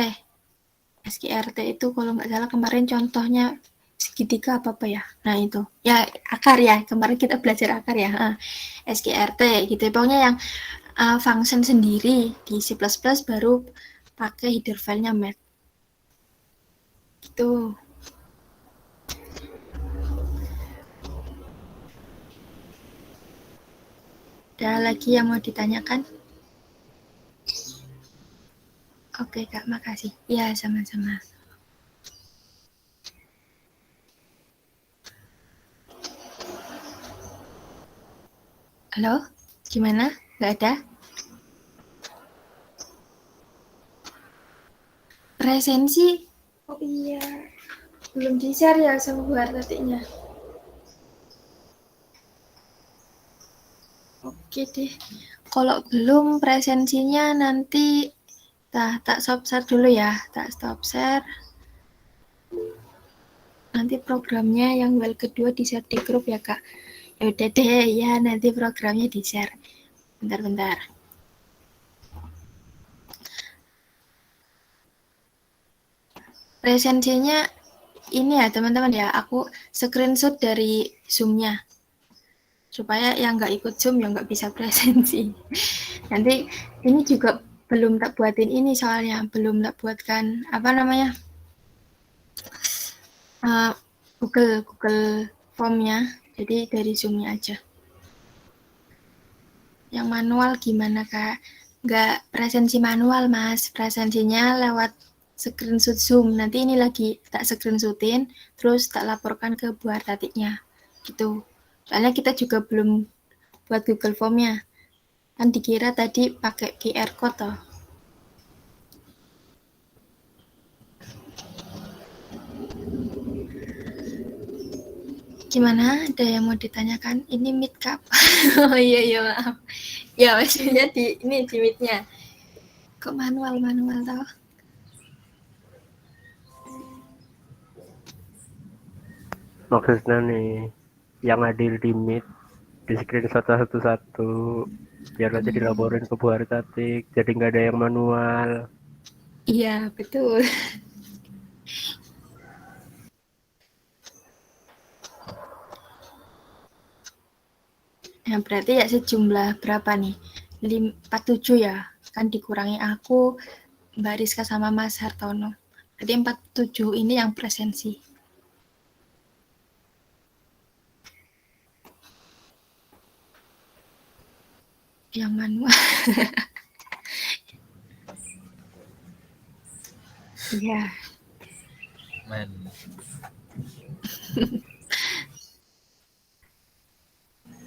SQRT itu kalau nggak salah kemarin contohnya segitiga apa ya. Nah itu, ya akar ya, kemarin kita belajar akar ya. SQRT gitu, pokoknya yang function sendiri di C++ baru pakai header filenya math. Gitu. Ada lagi yang mau ditanyakan? Oke Kak, makasih. Ya, sama-sama. Halo, gimana? Nggak ada? Presensi? Oh iya, belum di-share ya sama Bu Artatinya. Oke deh. Kalau belum presensinya nanti tak stop share dulu ya. Tak stop share. Nanti programnya yang well kedua di-share di grup ya Kak. Ya udah deh ya, nanti programnya di-share. Bentar. Presensinya ini ya teman-teman ya, aku screenshot dari Zoom-nya. Supaya yang nggak ikut Zoom ya nggak bisa presensi. Nanti ini juga belum tak buatin ini soalnya, belum tak buatkan apa namanya Google Form-nya, jadi dari Zoom-nya aja. Yang manual gimana Kak? Nggak presensi manual Mas, presensinya lewat screenshot Zoom. Nanti ini lagi tak screenshotin, terus tak laporkan ke Bu Artatinya. Gitu. Soalnya kita juga belum buat Google Form-nya. Kan dikira tadi pakai QR code toh. Gimana? Ada yang mau ditanyakan? Ini meet kapan? Oh iya maaf. Ya maksudnya di meetnya. Kok manual tau? Maksudnya nih yang hadir di meet di screenshot satu-satu biar nanti dilaporin ke Bu Haritatik, jadi nggak ada yang manual. Iya betul. Ya berarti ya sejumlah berapa nih? 47 ya? Kan dikurangi aku, Mbak Rizka sama Mas Hartono. Berarti 47 ini yang presensi. Yang manual. Iya. Man.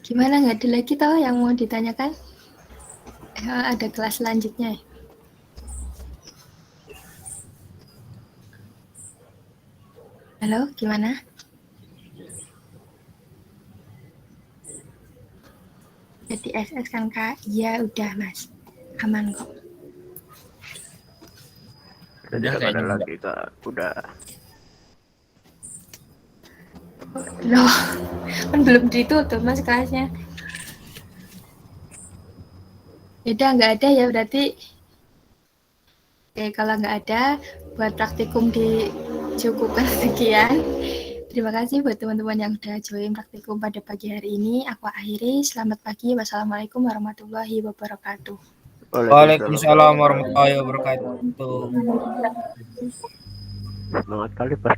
Gimana, nggak ada lagi toh yang mau ditanyakan? Ada kelas selanjutnya ya? Halo, gimana? Jadi SS kan Kak? Iya udah Mas, aman kok. Jadi Udah nggak ada kayaknya lagi Kak, udah. Loh, kan belum ditutup Mas kelasnya. Udah nggak ada ya berarti. Oke, kalau nggak ada, buat praktikum dicukupkan sekian. Terima kasih buat teman-teman yang udah join praktikum pada pagi hari ini. Aku akhiri. Selamat pagi. Wassalamualaikum warahmatullahi wabarakatuh. Waalaikumsalam warahmatullahi wabarakatuh. Semangat kali pasti.